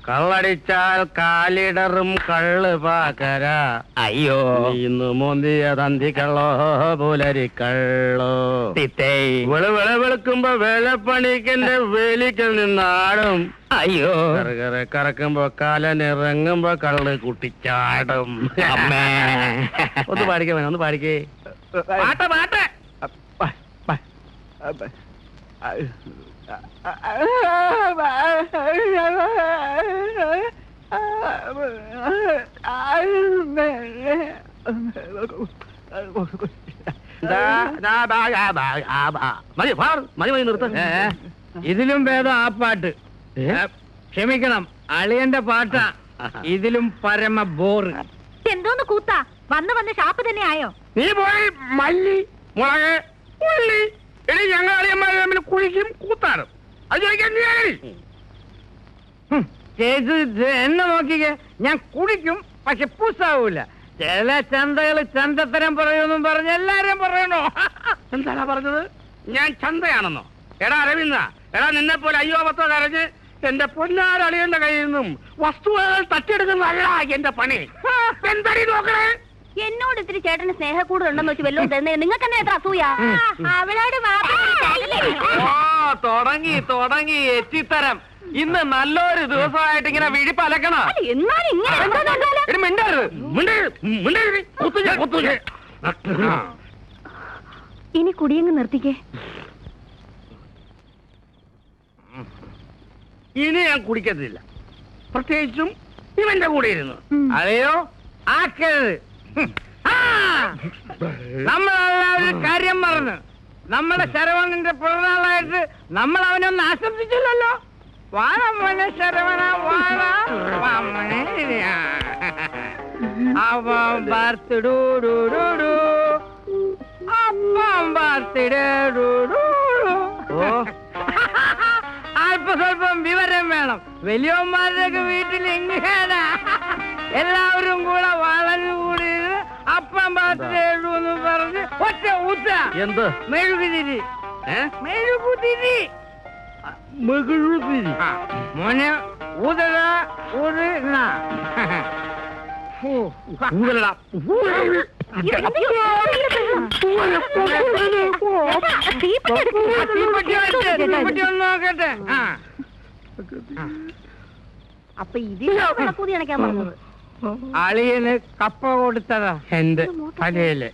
കള്ളടിച്ചാൽ കാലിടറും കള്ള് പാക്കര. അയ്യോ, ഇന്ന് മോന്തിയ തന്തിക്കള്ളോ പുലരിക്കള്ളോ. വെളുക്കുമ്പോ വേലപ്പണിക്കെന്റെ വേലിക്കൽ നിന്നാടും. അയ്യോ, കറകറെ കറക്കുമ്പോ കാലനിറങ്ങുമ്പോ കള്ള് കുട്ടിച്ചാടും. അമ്മേ. ഒന്ന് പാടിക്കേ, ഒന്ന് പാടിക്കേ. പാട്ട് പാട്ട്. മതി നിർത്ത. ഇതിലും ഭേദം ആ പാട്ട്. ക്ഷമിക്കണം, അളിയന്റെ പാട്ടാ. ഇതിലും പരമ ബോറ്. എന്തോന്ന് കൂത്താ? വന്ന് ഷാപ്പ് തന്നെ ആയോ? നീ പോയി മല്ലി, മുളക്, ഉള്ളി. എടി, ഞങ്ങൾ അളിയന്മാർ തമ്മിൽ കുഴിക്കും കൂത്താടും. അത് ചോദിക്കാൻ നീ എന്നെ നോക്കിക്കേ, ഞാൻ കുടിക്കും, പക്ഷെ പൂസാവൂല. ചില ചന്തകള് ചന്തത്തരം പറയുമെന്നും പറഞ്ഞ് എല്ലാരും പറയണോ? എന്താണ് പറഞ്ഞത്? ഞാൻ ചന്തയാണെന്നോ? എടാ അരവിന്ദ, എടാ നിന്നെ പോലെ അയ്യോ പത്തോ കരഞ്ഞ് എന്റെ പൊന്നാരളിയന്റെ കയ്യിൽ നിന്നും വസ്തുവകൾ തട്ടിയെടുക്കുന്നതല്ല എന്റെ പണി. എന്താടി നോക്കണേ? എന്നോട് ഇത്തിരി ചേട്ടന് സ്നേഹക്കൂടുണ്ടെന്ന് വെച്ച് വല്ലതും തന്നെ നിങ്ങൾക്ക് തന്നെ എത്ര അസൂയ? അവളോട് തുടങ്ങി എച്ചിത്തരം. ഇന്ന് നല്ലൊരു ദിവസമായിട്ട് ഇങ്ങനെ വിഴിപ്പലക്കണ. എന്നാലും ഇങ്ങനെ മിണ്ടരുത്. ഇനി കുടിയങ്ങ് നിർത്തിക്കേ. ഇനി ഞാൻ കുടിക്കത്തില്ല, പ്രത്യേകിച്ചും ഇവന്റെ കൂടെ ഇരുന്നു. അതെയോ ആക്കരുത്. നമ്മളെല്ലാവരും കാര്യം മറന്ന് നമ്മുടെ ശരവണന്റെ പിറന്നാളായിട്ട് നമ്മൾ അവനൊന്ന് ആശംസിച്ചില്ലല്ലോ. വാഴമോനെ ശരവണ വാഴ വാമനെ അവൻ ബർത്ത്ഡേ അപ്പം ബർത്ത്ഡേ. അല്പസ്വല്പം വിവരം വേണം. വലിയവന്മാരുടെയൊക്കെ വീട്ടിൽ എങ്ങനെയാണ് എല്ലാവരും കൂടെ വളഞ്ഞുകൂടി അപ്പം ബർത്ത്ഡേ എന്ന് പറഞ്ഞ് ഒറ്റ ഊത്ത. എന്ത് മെഴുകുതിരി? മെഴുകുതിരി മെഴുകുതിരി മോനെ ഊതട ഊതട ഊതട. നോക്കട്ടെ. അപ്പൊ ഇതിനാ വിളക്കൂതി അണയ്ക്കാൻ പറഞ്ഞത്. അളിയന് കപ്പ കൊടുത്തതാ എന്റെ തലയില്.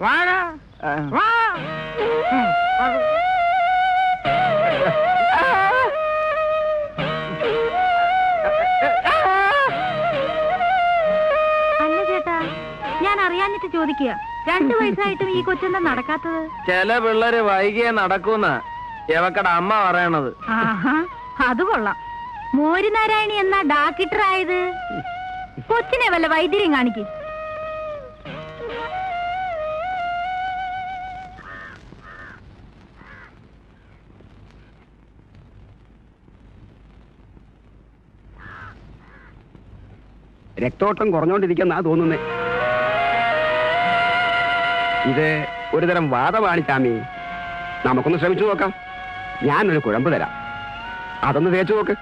വാടാ വാ. അല്ല ചേട്ടാ, ഞാൻ അറിയാഞ്ഞിട്ട് ചോദിക്കുക, 2 വയസ്സായിട്ടും ഈ കൊച്ചെന്താ നടക്കാത്തത്? ചില പിള്ളേര് വൈകിയേ നടക്കൂന്ന എവക്കട അമ്മ പറയണത്. ആഹാ, അത് കൊള്ളാം. മോരുനാരായണി എന്നാ ഡാക്ടർ ആയത്? കൊച്ചിനെ വല്ല വൈദ്യരെയും കാണിക്കും. രക്തോട്ടം കുറഞ്ഞോണ്ടിരിക്കുന്ന തോന്നുന്നേ. ഇത് ഒരുതരം വാദമാണ് ചാമി. നമുക്കൊന്ന് ശ്രമിച്ചു നോക്കാം. ഞാനൊരു കുഴമ്പ് തരാം, അതൊന്ന് തേച്ചു നോക്ക്.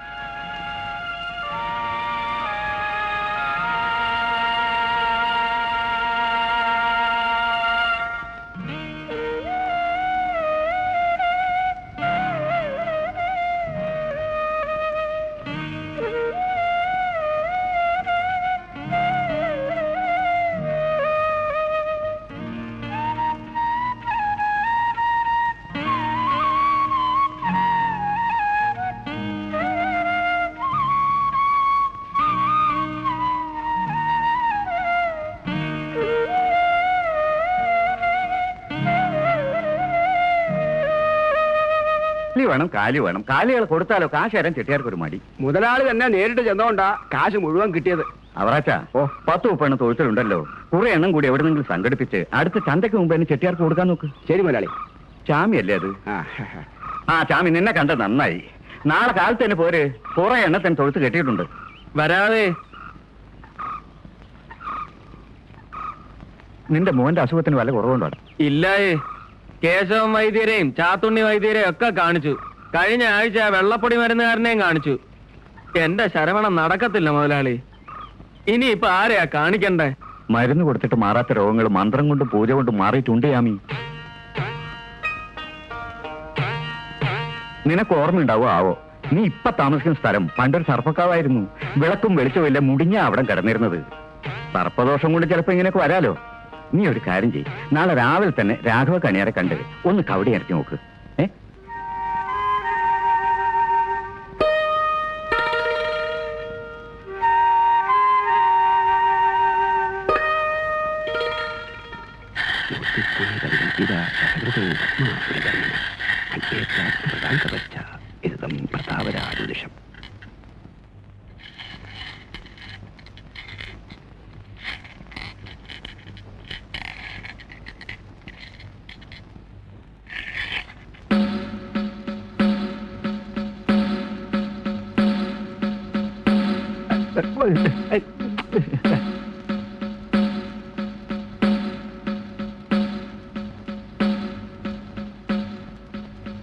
വേണം, കാലി വേണം. കാലികൾ കൊടുത്താലോ കാശ് തരാൻ ചെട്ടിയാർക്ക് ഒരു മടി. മുതലാളി തന്നെ നേരിട്ട് ചെന്നോണ്ടാ കാശ് മുഴുവൻ കിട്ടിയത്. അവറാച്ചാ, 10-30 തൊഴുത്തിലുണ്ടല്ലോ, കുറെ എണ്ണം കൂടി എവിടെന്നെങ്കിലും സംഘടിപ്പിച്ച് അടുത്ത ചന്തയ്ക്ക് മുമ്പ് തന്നെ ചെട്ടിയാർക്ക് കൊടുക്കാൻ നോക്ക്. ശരി മുതലാളി. ചാമിയല്ലേ അത്? ആ ചാമി, നിന്നെ കണ്ട നന്നായി. നാളെ കാലത്ത് തന്നെ പോര്. കുറെ എണ്ണത്തിന് തൊഴുത്ത് കെട്ടിയിട്ടുണ്ട്. വരാതെ. നിന്റെ മോന്റെ അസുഖത്തിന് വല്ല കുറവുണ്ടോ? ഇല്ലായേ. കേശവൻ വൈദ്യരെയും ചാത്തുണ്ണി വൈദ്യരെയും ഒക്കെ കാണിച്ചു. കഴിഞ്ഞ ആഴ്ച വെള്ളപ്പൊടി മരുന്നുകാരനെയും കാണിച്ചു. എന്റെ ശരവണം നടക്കത്തില്ല മുതലാളി. ഇനി ഇപ്പൊ ആരെയാ കാണിക്കണ്ടേ? മരുന്ന് കൊടുത്തിട്ട് മാറാത്ത രോഗങ്ങൾ മന്ത്രം കൊണ്ടും പൂജ കൊണ്ടും മാറിയിട്ടുണ്ട് യാമി. നിനക്ക് ഓർമ്മയുണ്ടാവോ ആവോ, നീ ഇപ്പൊ താമസിക്കുന്ന സ്ഥലം പണ്ടൊരു സർപ്പക്കാവായിരുന്നു. വിളക്കും വെളിച്ചമില്ല, മുടിഞ്ഞ അവിടെ കിടന്നിരുന്നത്. സർപ്പദോഷം കൊണ്ട് ചിലപ്പോ ഇങ്ങനെയൊക്കെ വരാലോ. നീ ഒരു കാര്യം ചെയ്യ്, നാളെ രാവിലെ തന്നെ രാഘവ കണിയാരെ കണ്ട് ഒന്ന് കവടി ഇറക്കി നോക്ക്. പ്രതാപരാജുഷം.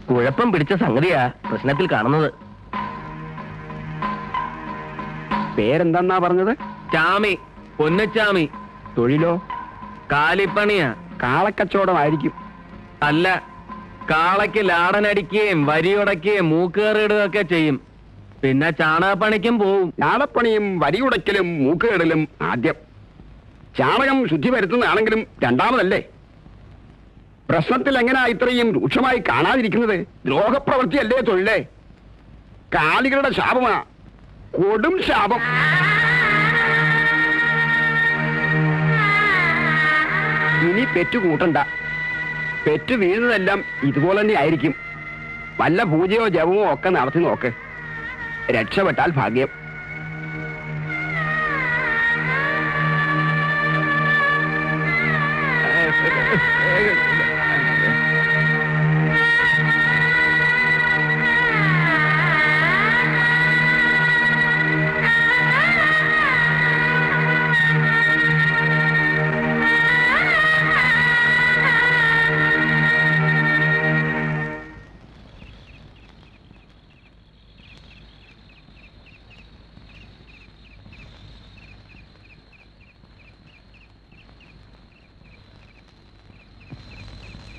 കുഴപ്പം പിടിച്ച സംഗതിയാ പ്രശ്നത്തിൽ കാണുന്നത്. പേരെന്താ പറഞ്ഞത്? ചാമി, പൊന്നച്ചാമി. തൊഴിലോ? കാലിപ്പണിയാ. കാളക്കച്ചവടമായിരിക്കും. അല്ല, കാളയ്ക്ക് ലാടനടിക്കുകയും വരിയുടയ്ക്കുകയും മൂക്കേറിടുകയൊക്കെ ചെയ്യും. പിന്നെ ചാണകപ്പണിക്കും പോവും. ഞാണപ്പണിയും വരിയുടയ്ക്കലും മൂക്കുകേടലും ആദ്യം. ചാണകം ശുദ്ധി വരുത്തുന്നതാണെങ്കിലും രണ്ടാമതല്ലേ. പ്രശ്നത്തിൽ എങ്ങനെയാ ഇത്രയും രൂക്ഷമായി കാണാതിരിക്കുന്നത്? ദ്രോഹപ്രവൃത്തിയല്ലേ തൊഴിലേ? കാലികളുടെ ശാപമാ, കൊടും ശാപം. ഇനി പെറ്റു കൂട്ടണ്ട. പെറ്റു വീഴുന്നതെല്ലാം ഇതുപോലെ തന്നെ ആയിരിക്കും. വല്ല പൂജയോ ജപമോ ഒക്കെ നടത്തി നോക്ക്. രക്ഷപ്പെട്ടാൽ ഭാഗ്യം.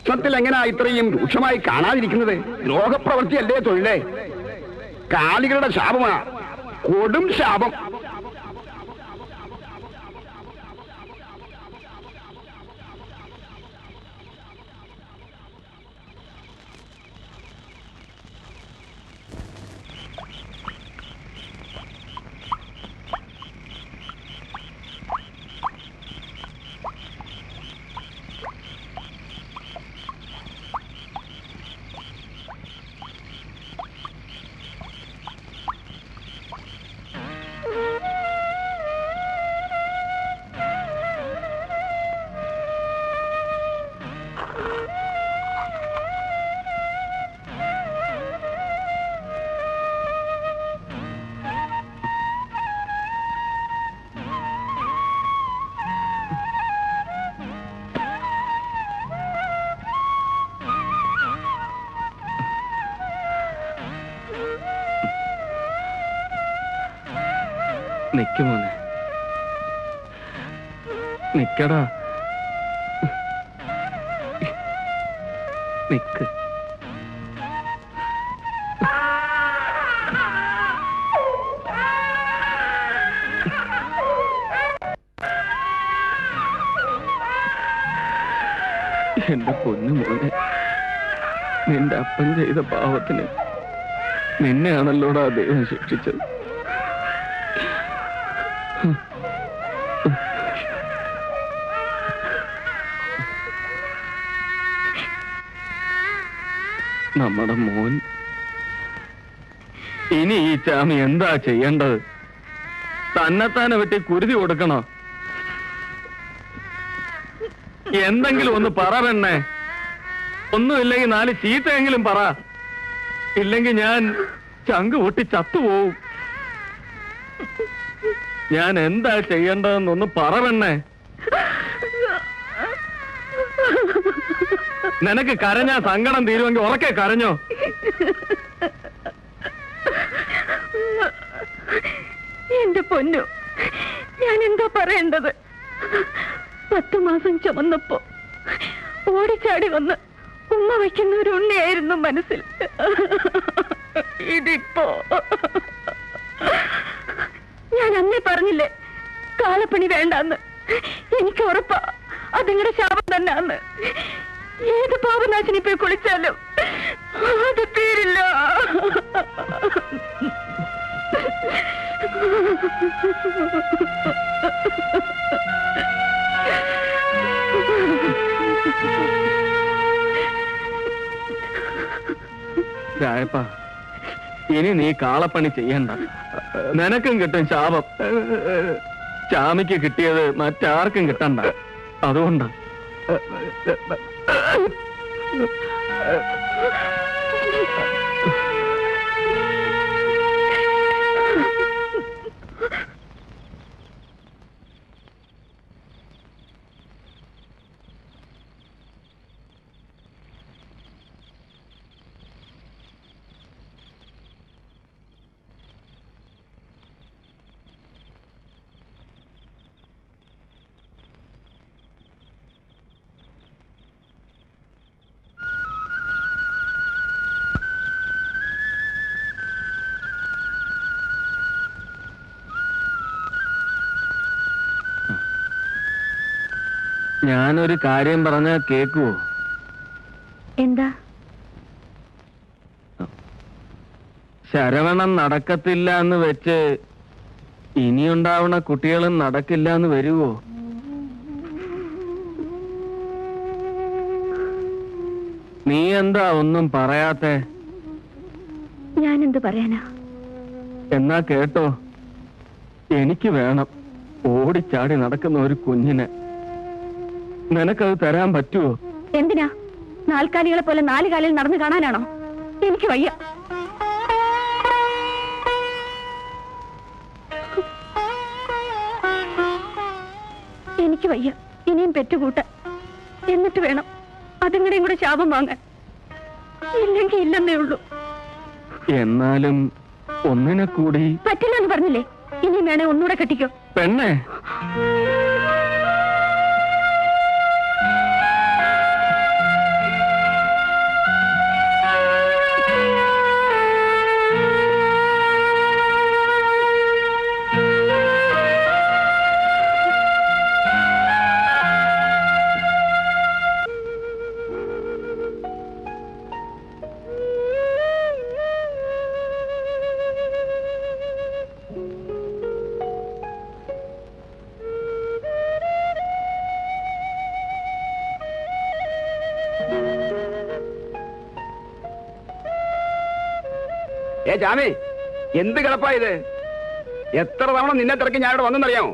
പ്രശ്നത്തിൽ എങ്ങനെയാ ഇത്രയും രൂക്ഷമായി കാണാതിരിക്കുന്നത്? ദ്രോഹപ്രവൃത്തിയല്ലേ തൊഴിലേ? കാലികളുടെ ശാപമാ, കൊടും ശാപം. നിക്ക് മോനെ, നിക്കടാ, നിക്ക്. എന്റെ പൊന്നു മോനെ, നിന്റെ അപ്പൻ ചെയ്ത പാവത്തിന് നിന്നെയാണല്ലോടാ ദൈവം ശിക്ഷിച്ചത്. നമ്മുടെ മോൻ ഇനി ഈ ചാമി എന്താ ചെയ്യേണ്ടത്? തന്നെത്താനെ വെട്ടി കുരുതി കൊടുക്കണോ? എന്തെങ്കിലും ഒന്ന് പറ പെണ്ണേ. ഒന്നുമില്ലെങ്കിൽ 4 ചീത്തയെങ്കിലും പറ. ഇല്ലെങ്കിൽ ഞാൻ ചങ്ക് പൊട്ടി ചത്തുപോവും. ഞാൻ എന്താ ചെയ്യേണ്ടതെന്നൊന്ന് പറ പെണ്ണേ. നിനക്ക് കരഞ്ഞാ സങ്കടം തീരുമെങ്കിൽ ഉറക്കെ കരഞ്ഞോ? എന്റെ പൊന്നു, ഞാൻ എന്താ പറയേണ്ടത്? 10 മാസം ചുമന്നപ്പോ ഓടിച്ചാടി വന്ന് ഉമ്മ വയ്ക്കുന്ന ഒരു ഉണ്ണിയായിരുന്നു മനസ്സിൽ. ഇതിപ്പോ ഞാൻ അന്നേ പറഞ്ഞില്ലേ കാലപ്പണി വേണ്ടെന്ന്. എനിക്ക് ഉറപ്പാ അത് നിങ്ങളുടെ ശാപം തന്നെയാന്ന്. ഏത് പാപനാശിനി പോയി കുളിച്ചാലും അത് തീരില്ല. രായപ്പാ, ഇനി നീ കാളപ്പണി ചെയ്യണ്ട. നിനക്കും കിട്ടും ശാപം. ചാമിക്ക് കിട്ടിയത് മറ്റാർക്കും കിട്ടണ്ട. അതുകൊണ്ടാ. ഞാനൊരു കാര്യം പറഞ്ഞാൽ കേക്കുവോ? എന്താ? ശരവണം നടക്കത്തില്ല എന്ന് വെച്ച് ഇനിയുണ്ടാവണ കുട്ടികളും നടക്കില്ല എന്ന് വരുവോ? നീ എന്താ ഒന്നും പറയാത്തെ? ഞാനെന്ത് പറയാനാ? എന്നാ കേട്ടോ, എനിക്ക് വേണം ഓടിച്ചാടി നടക്കുന്ന ഒരു കുഞ്ഞിനെ. നിനക്കത് തരാൻ പറ്റുമോ? എന്തിനാ? നാൽക്കാലികളെ പോലെ 4 കാലിൽ നടന്നു കാണാനാണോ? എനിക്ക് വയ്യ. എനിക്ക് വയ്യ ഇനിയും പെറ്റുകൂട്ട. എന്നിട്ട് വേണം അതുങ്ങളുടെയും കൂടെ ശാപം വാങ്ങാൻ. ഇല്ലെങ്കിൽ ഇല്ലെന്നേ ഉള്ളൂ. എന്നാലും ഒന്നിനെ കൂടി പറ്റില്ല എന്ന് പറഞ്ഞില്ലേ? ഇനിയും വേണേ ഒന്നുകൂടെ കെട്ടിക്കോ. പെണ്ണേ, ജാമി, എന്ത് കിടപ്പാ ഇത്? എത്ര തവണ നിന്നെ തിരക്കി ഞാനിവിടെ വന്നെന്നറിയാമോ?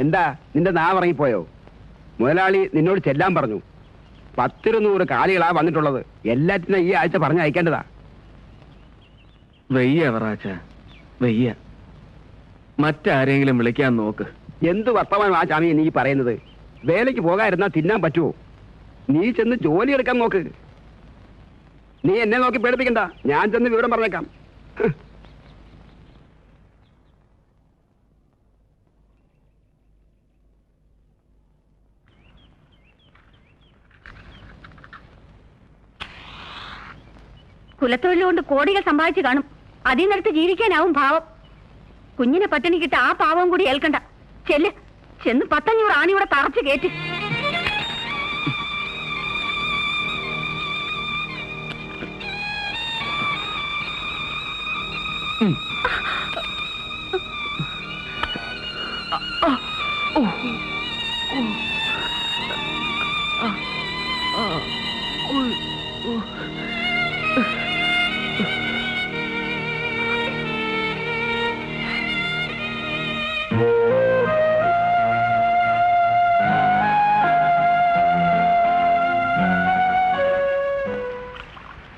എന്താ നിന്റെ നാവ് ഇറങ്ങിപ്പോയോ? മുതലാളി നിന്നോട് ചെല്ലാൻ പറഞ്ഞു. 10-100 കാലികളാ വന്നിട്ടുള്ളത്. എല്ലാറ്റിനും ഈ ആഴ്ച പറഞ്ഞ് അയക്കേണ്ടതാ. വെയ്യ വറാച്ച, വെയ്യ. മറ്റാരെങ്കിലും വിളിക്കാൻ നോക്ക്. എന്ത് വർത്തമാനം ആ ചാമി നീ പറയുന്നത്? വേലയ്ക്ക് പോകാതിരുന്നാ തിന്നാൻ പറ്റുമോ? നീ ചെന്ന് ജോലി എടുക്കാൻ നോക്ക്. നീ എന്നെ നോക്കി പേടിപ്പിക്കണ്ട, ഞാൻ ചെന്ന് വിവരം പറഞ്ഞേക്കാം. കുലത്തൊഴിൽ കൊണ്ട് കോടികൾ സമ്പാദിച്ചു കാണും. അതിൽ നിന്നെടുത്ത് ജീവിക്കാനാവും ഭാവം. കുഞ്ഞിനെ പട്ടിണിക്കിട്ട് ആ പാവം കൂടി ഏൽക്കണ്ട. ചെന്ന് 10-500 ആണിയുടെ തറച്ചു കയറ്റി.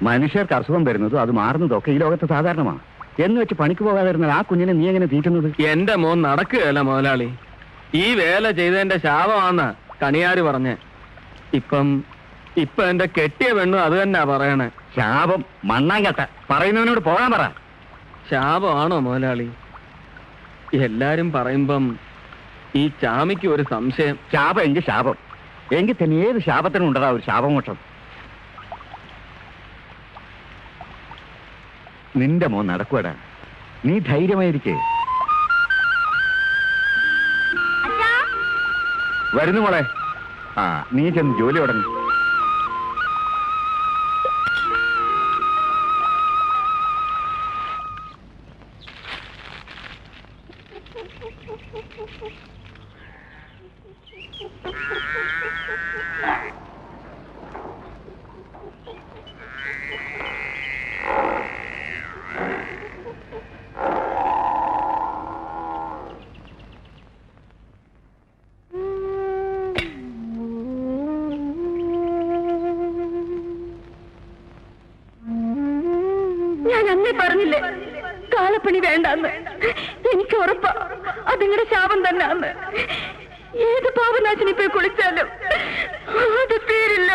മനുഷ്യർക്ക് അസുഖം വരുന്നതും അത് മാറുന്നതൊക്കെ ഈ ലോകത്ത് സാധാരണമാണ്. എന്ന് വെച്ച് പണിക്ക് പോകാതിരുന്നാൽ ആ കുഞ്ഞിനെ നീ എങ്ങനെ തീറ്റുന്നത്? എന്റെ മോൻ നടക്കുകയല്ല മുതലാളി. ഈ വേല ചെയ്തതിന്റെ ശാപമാണെന്നാ കണിയാര് പറഞ്ഞേ. ഇപ്പൊ എന്റെ കെട്ടിയ പെണ്ണു അത് തന്നെയാ പറയണേ. ശാപം മണ്ണാങ്കട്ട. പറയുന്നവനോട് പോകാൻ പറ. ശാപമാണോ മുതലാളി? എല്ലാരും പറയുമ്പം ഈ ചാമിക്ക് ഒരു സംശയം. ശാപം എങ്കിൽ ശാപം. എങ്കിൽ തന്നെ ഏത് ശാപത്തിനും ഉണ്ടതാ ഒരു ശാപമോക്ഷം. നിന്റെ മോൻ നടക്കുവടാ. നീ ധൈര്യമായിരിക്കേ. വരുന്നു മോളെ. ആ, നീ ചെന്ന് ജോലി തുടങ്ങി. ഞാൻ അന്നേ പറഞ്ഞില്ലേ കാളപ്പണി വേണ്ടെന്ന്. എനിക്ക് ഉറപ്പാ അതിങ്ങളുടെ ശാപം തന്നെയാന്ന്. ഏത് പാപനാശിനി പോയി കുളിച്ചാലും അത് തീരില്ല.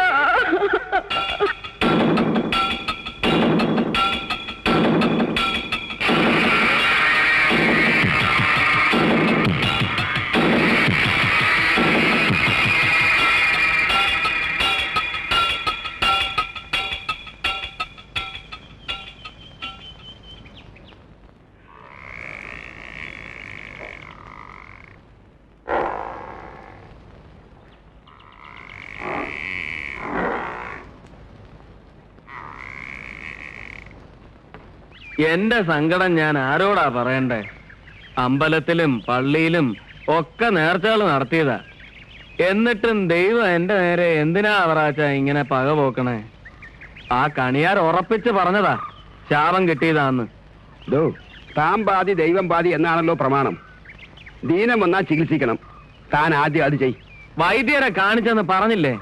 എന്റെ സങ്കടം ഞാൻ ആരോടാ പറയണ്ടേ? അമ്പലത്തിലും പള്ളിയിലും ഒക്കെ നേർച്ചകൾ നടത്തിയതാ. എന്നിട്ടും ദൈവം എന്റെ നേരെ എന്തിനാ അവറാച്ച ഇങ്ങനെ പക പോക്കണേ? ആ കണിയാർ ഉറപ്പിച്ച് പറഞ്ഞതാ ശാപം കിട്ടിയതാന്ന്. താൻ പാതി ദൈവം പാതി എന്നാണല്ലോ പ്രമാണം. ദീനം വന്നാൽ ചികിത്സിക്കണം. താൻ ആദ്യം അത് ചെയ്. വൈദ്യരെ കാണിച്ചെന്ന് പറഞ്ഞില്ലേ?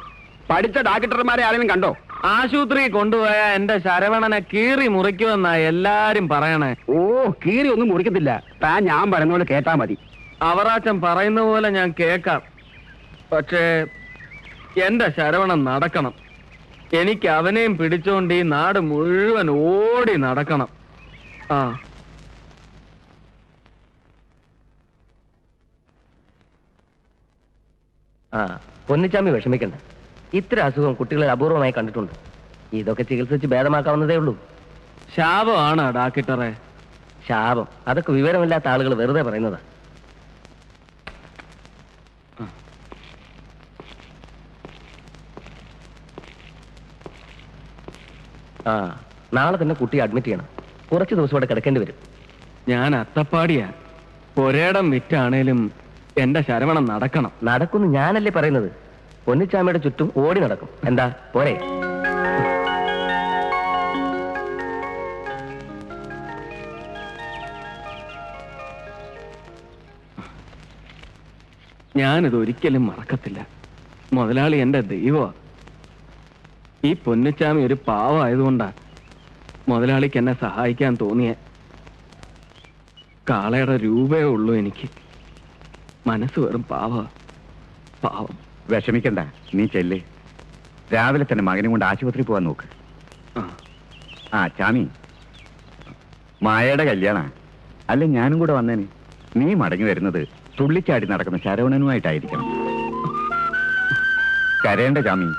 പഠിച്ച ഡോക്ടർമാരെ ആരെങ്കിലും കണ്ടോ? ആശുപത്രി കൊണ്ടുപോയ എന്റെ ശരവണനെ കീറി മുറിക്കുമെന്നാ എല്ലാരും പറയണേ. ഓ, കീറി ഒന്നും മുറിക്കത്തില്ല. താൻ ഞാൻ പറയുന്ന പോലെ കേട്ടാ മതി. അവറാച്ചൻ പറയുന്ന പോലെ ഞാൻ കേക്കാം. പക്ഷേ എന്റെ ശരവണൻ നടക്കണം. എനിക്ക് അവനെയും പിടിച്ചോണ്ട് ഈ നാട് മുഴുവൻ ഓടി നടക്കണം. പൊന്നിച്ചാമി വിഷമിക്കണ്ട. ഇത്ര അസുഖം കുട്ടികളെ അപൂർവമായി കണ്ടിട്ടുണ്ട്. ഇതൊക്കെ ചികിത്സിച്ച് ഭേദമാക്കാവുന്നതേ ഉള്ളൂ. ശാപമാണ് ഡാക്ടറെ. ശാപം അതൊക്കെ വിവരമില്ലാത്ത ആളുകൾ വെറുതെ പറയുന്നതാ. നാളെ തന്നെ കുട്ടിയെ അഡ്മിറ്റ് ചെയ്യണം. കുറച്ച് ദിവസം ഇവിടെ കിടക്കേണ്ടി വരും. ഞാൻ അത്തപ്പാടിയാ. ഒരേടം വിറ്റാണേലും എന്റെ ശരവണം നടക്കണം. നടക്കുന്നു ഞാനല്ലേ പറയുന്നത്. പൊന്നിച്ചാമിയുടെ ചുറ്റും ഓടി നടക്കും. എന്താ പോരെ? ഞാനിത് ഒരിക്കലും മറക്കത്തില്ല. മുതലാളി എന്റെ ദൈവമാ. ഈ പൊന്നിച്ചാമി ഒരു പാവമായതുകൊണ്ടാ മുതലാളിക്ക് എന്നെ സഹായിക്കാൻ തോന്നിയ. കാളയുടെ രൂപയേ ഉള്ളൂ എനിക്ക്. മനസ്സ് വെറും പാവം. വിഷമിക്കണ്ട, നീ ചെല്ലേ. രാവിലെ തന്നെ മകനും കൊണ്ട് ആശുപത്രി പോവാൻ നോക്ക്. ചാമി, മായയുടെ കല്യാണ അല്ലെ ഞാനും കൂടെ വന്നേന്. നീ മടങ്ങി വരുന്നത് തുള്ളിച്ചാടി നടക്കുന്ന ശരവണനുമായിട്ടായിരിക്കണം. കരയേണ്ട ചാമി,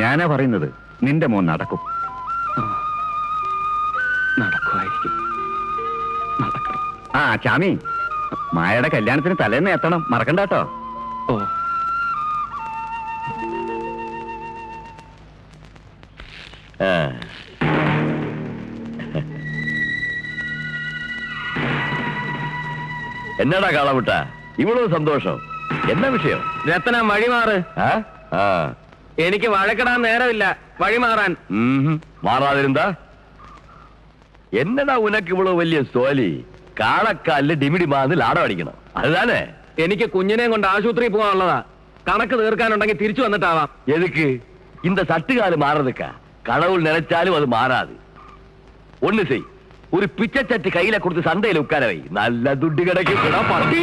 ഞാനാ പറയുന്നത്. നിന്റെ മോൻ നടക്കും. നടക്കുമായിരിക്കും. നടക്കണം. ചാമി, മായയുടെ കല്യാണത്തിന് തലേന്ന് എത്തണം, മറക്കണ്ട കേട്ടോ. ഓ, എന്നാടാ കാളമുട്ട ഇവളോ സന്തോഷം? എന്നാ വിഷയം? രത്ന വഴിമാറ്. എനിക്ക് വഴക്കിടാൻ നേരമില്ല. വഴിമാറാൻ. മാറാതിരുന്നാ എന്നടാ ഉനക്ക് ഇവളോ വലിയ സോലി? കാളക്കാലില് ഡിമിഡി മാന്ന് ലാടം അടിക്കണം, അതുതാനേ? എനിക്ക് കുഞ്ഞിനെയും കൊണ്ട് ആശുപത്രി പോകാനുള്ളതാ. കണക്ക് തീർക്കാനുണ്ടെങ്കിൽ തിരിച്ചു വന്നിട്ടാവാം. എതുക്ക് இந்த சட்டுக்காலு மாறதுக்கா? கடவுள் நினைச்சாலும் அது மாறாது. ஒண்ணு செய், ஒரு பிச்சை சட்டி கையில கொடுத்து சந்தையில உட்கார வை. நல்ல துட்டு கிடைக்கும். பட்டி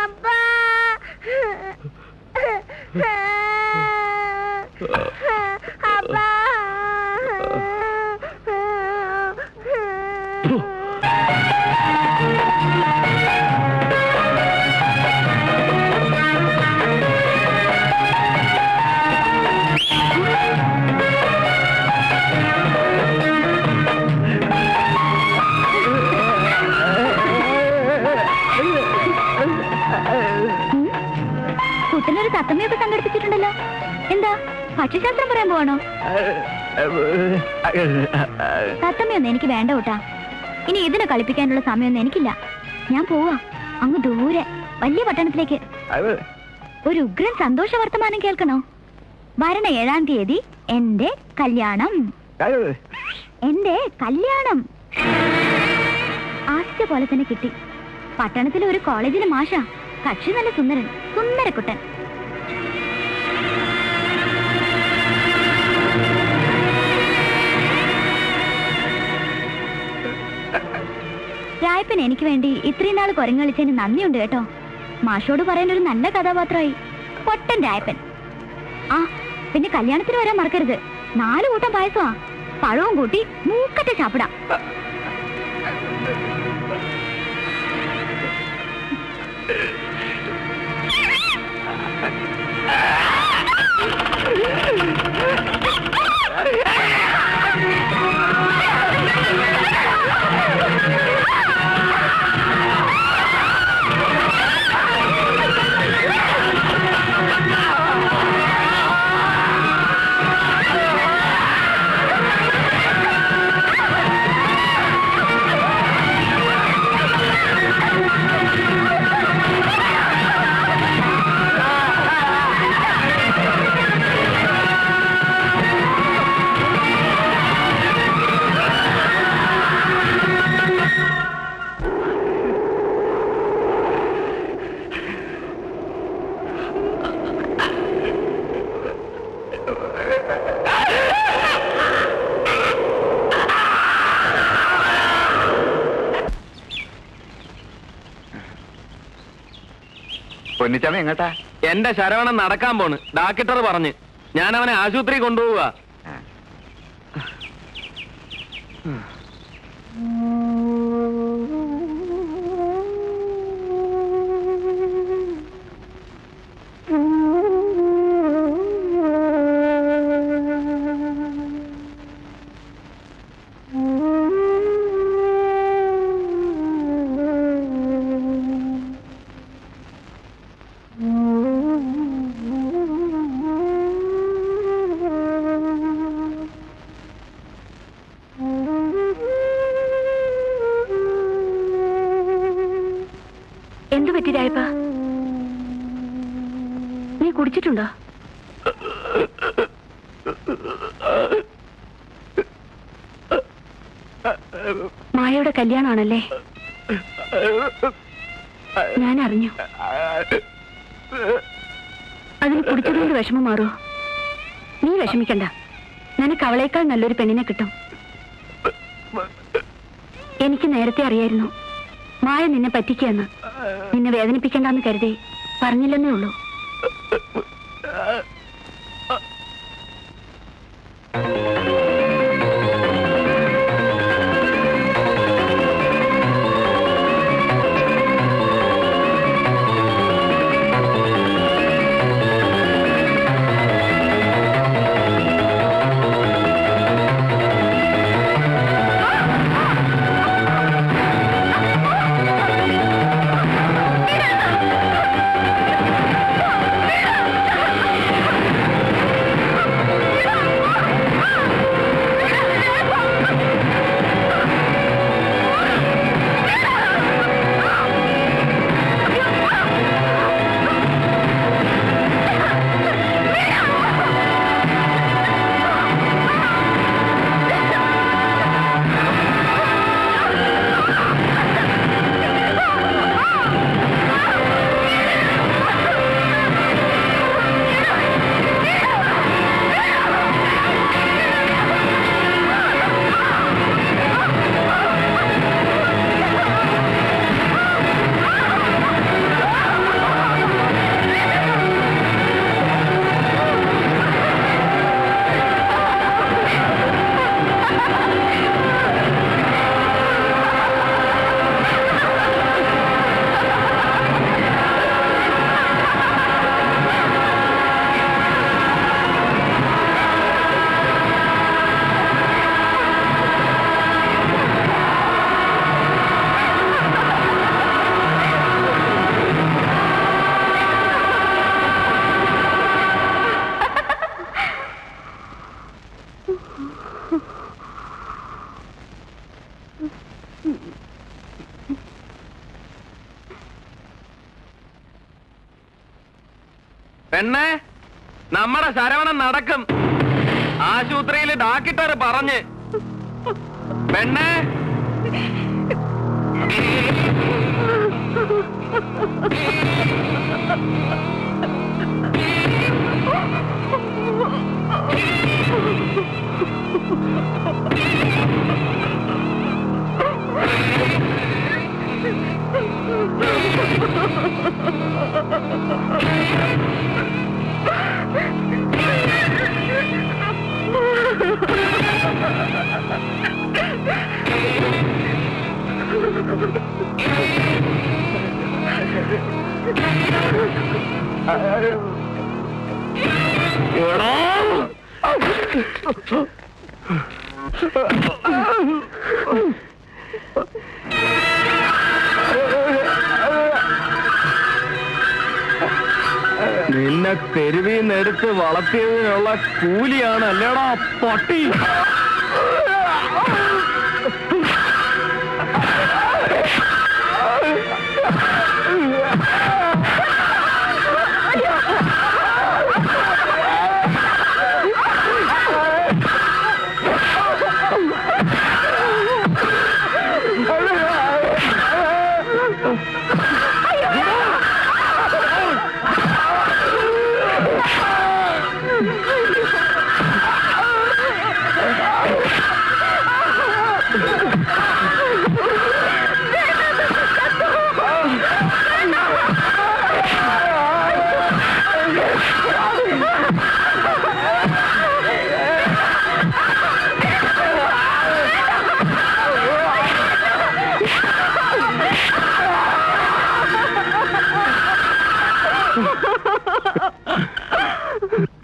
അപ്പാ അപ്പാ കുട്ടനൊരു തത്തമ്മയൊക്കെ സംഘടിപ്പിച്ചിട്ടുണ്ടല്ലോ. എന്താ ഭക്ഷ്യശാസ്ത്രം പറയാൻ പോവാണോ? തത്തമ്മയൊന്നും എനിക്ക് വേണ്ട കൂട്ടാ. ഇനി ഇതിനെ കളിപ്പിക്കാനുള്ള സമയമൊന്നും എനിക്കില്ല. ഞാൻ പോവാ അങ്ങ് ദൂരെ വലിയ പട്ടണത്തിലേക്ക്. ഒരു ഉഗ്രൻ സന്തോഷ വർത്തമാനം കേൾക്കണോ? വരണ 7-ാം തീയതി എന്റെ കല്യാണം. എന്റെ കല്യാണം ആശിച്ച പോലെ തന്നെ കിട്ടി. പട്ടണത്തിലെ ഒരു കോളേജിലെ മാഷ. കക്ഷി നല്ല സുന്ദരൻ, സുന്ദരക്കുട്ടൻ. രായപ്പൻ എനിക്ക് വേണ്ടി ഇത്രയും നാൾ കുരങ്ങളിച്ചതിന് നന്ദിയുണ്ട് കേട്ടോ. മാഷോട് പറയാൻ ഒരു നല്ല കഥാപാത്രമായി. പൊട്ടൻ രായപ്പൻ. ആ പിന്നെ കല്യാണത്തിന് വരാൻ മറക്കരുത്. 4 കൂട്ടം പായസമാ. പഴവും കൂട്ടി മൂക്കറ്റ ചാപ്പിടാം. പൊന്നിച്ചാമി എങ്ങട്ടാ? എന്റെ ശരവണൻ നടക്കാൻ പോണ്. ഡാക്ടർ പറഞ്ഞ് ഞാൻ അവനെ ആശുപത്രി കൊണ്ടുപോവുക. എന്തു പറ്റി രായപ്പ? നീ കുടിച്ചിട്ടുണ്ടോ? മായയുടെ കല്യാണമാണല്ലേ? ഞാൻ അറിഞ്ഞു. അതിന് കുടിച്ചതുകൊണ്ട് വിഷമം മാറുമോ? നീ വിഷമിക്കണ്ട. നിനക്ക് അവളേക്കാൾ നല്ലൊരു പെണ്ണിനെ കിട്ടും. എനിക്ക് നേരത്തെ അറിയായിരുന്നു മായ നിന്നെ പറ്റിക്കുകയെന്ന്. നിന്നെ വേദനിപ്പിക്കണ്ടെന്ന് കരുതി പറഞ്ഞില്ലെന്നേ ഉള്ളൂ. പെണ്ണേ, നമ്മുടെ ശരവണൻ നടക്കും. ആശുപത്രിയിൽ ഡാക്ടർ പറഞ്ഞ്. പെണ്ണേ, നിന്നെ തെരുവിൽ നിന്ന് എടുത്ത് വളർത്തിയതിനുള്ള കൂലിയാണ് അല്ലേടാ പട്ടി.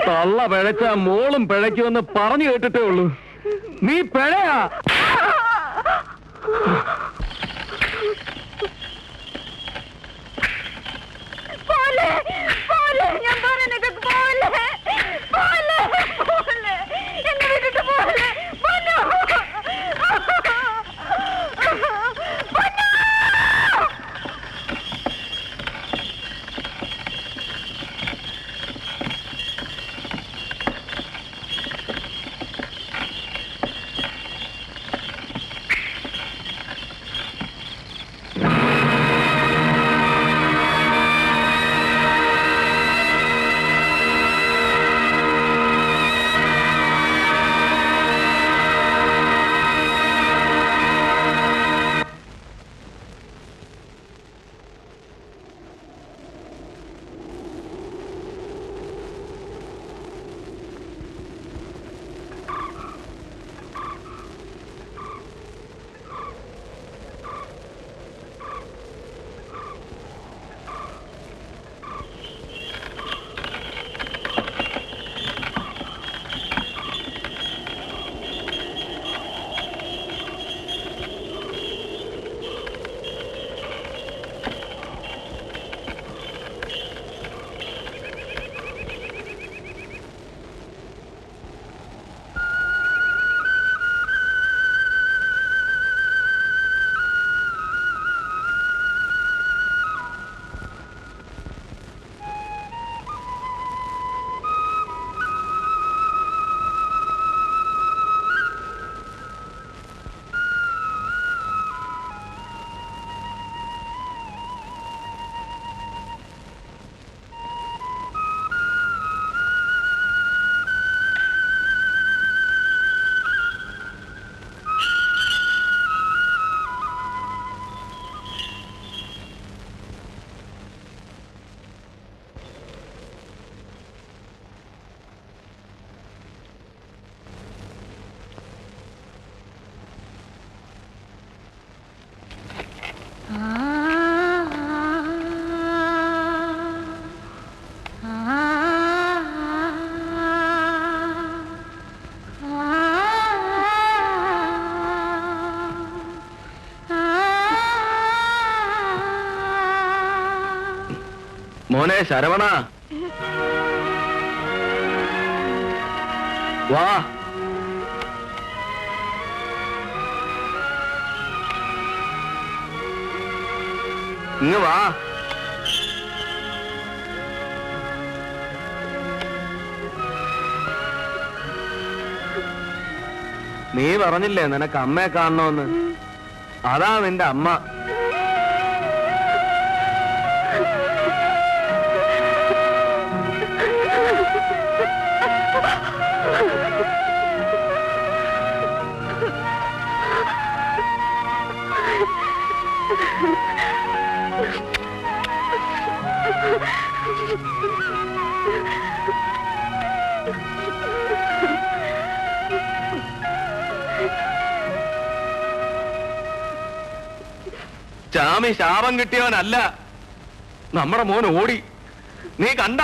തള്ള പിഴച്ച മോളും പിഴയ്ക്കുമെന്ന് പറഞ്ഞു കേട്ടിട്ടേ ഉള്ളൂ. നീ പിഴയാ. മോനെ ശരവണ, വാ. ഇങ്ങ് വാ. നീ പറഞ്ഞില്ലേ നിനക്ക് അമ്മയെ കാണണമെന്ന്? അതാ നിന്റെ അമ്മ. ചാമി ശാപം കിട്ടിയവനല്ല. നമ്മുടെ മോൻ ഓടി. നീ കണ്ട?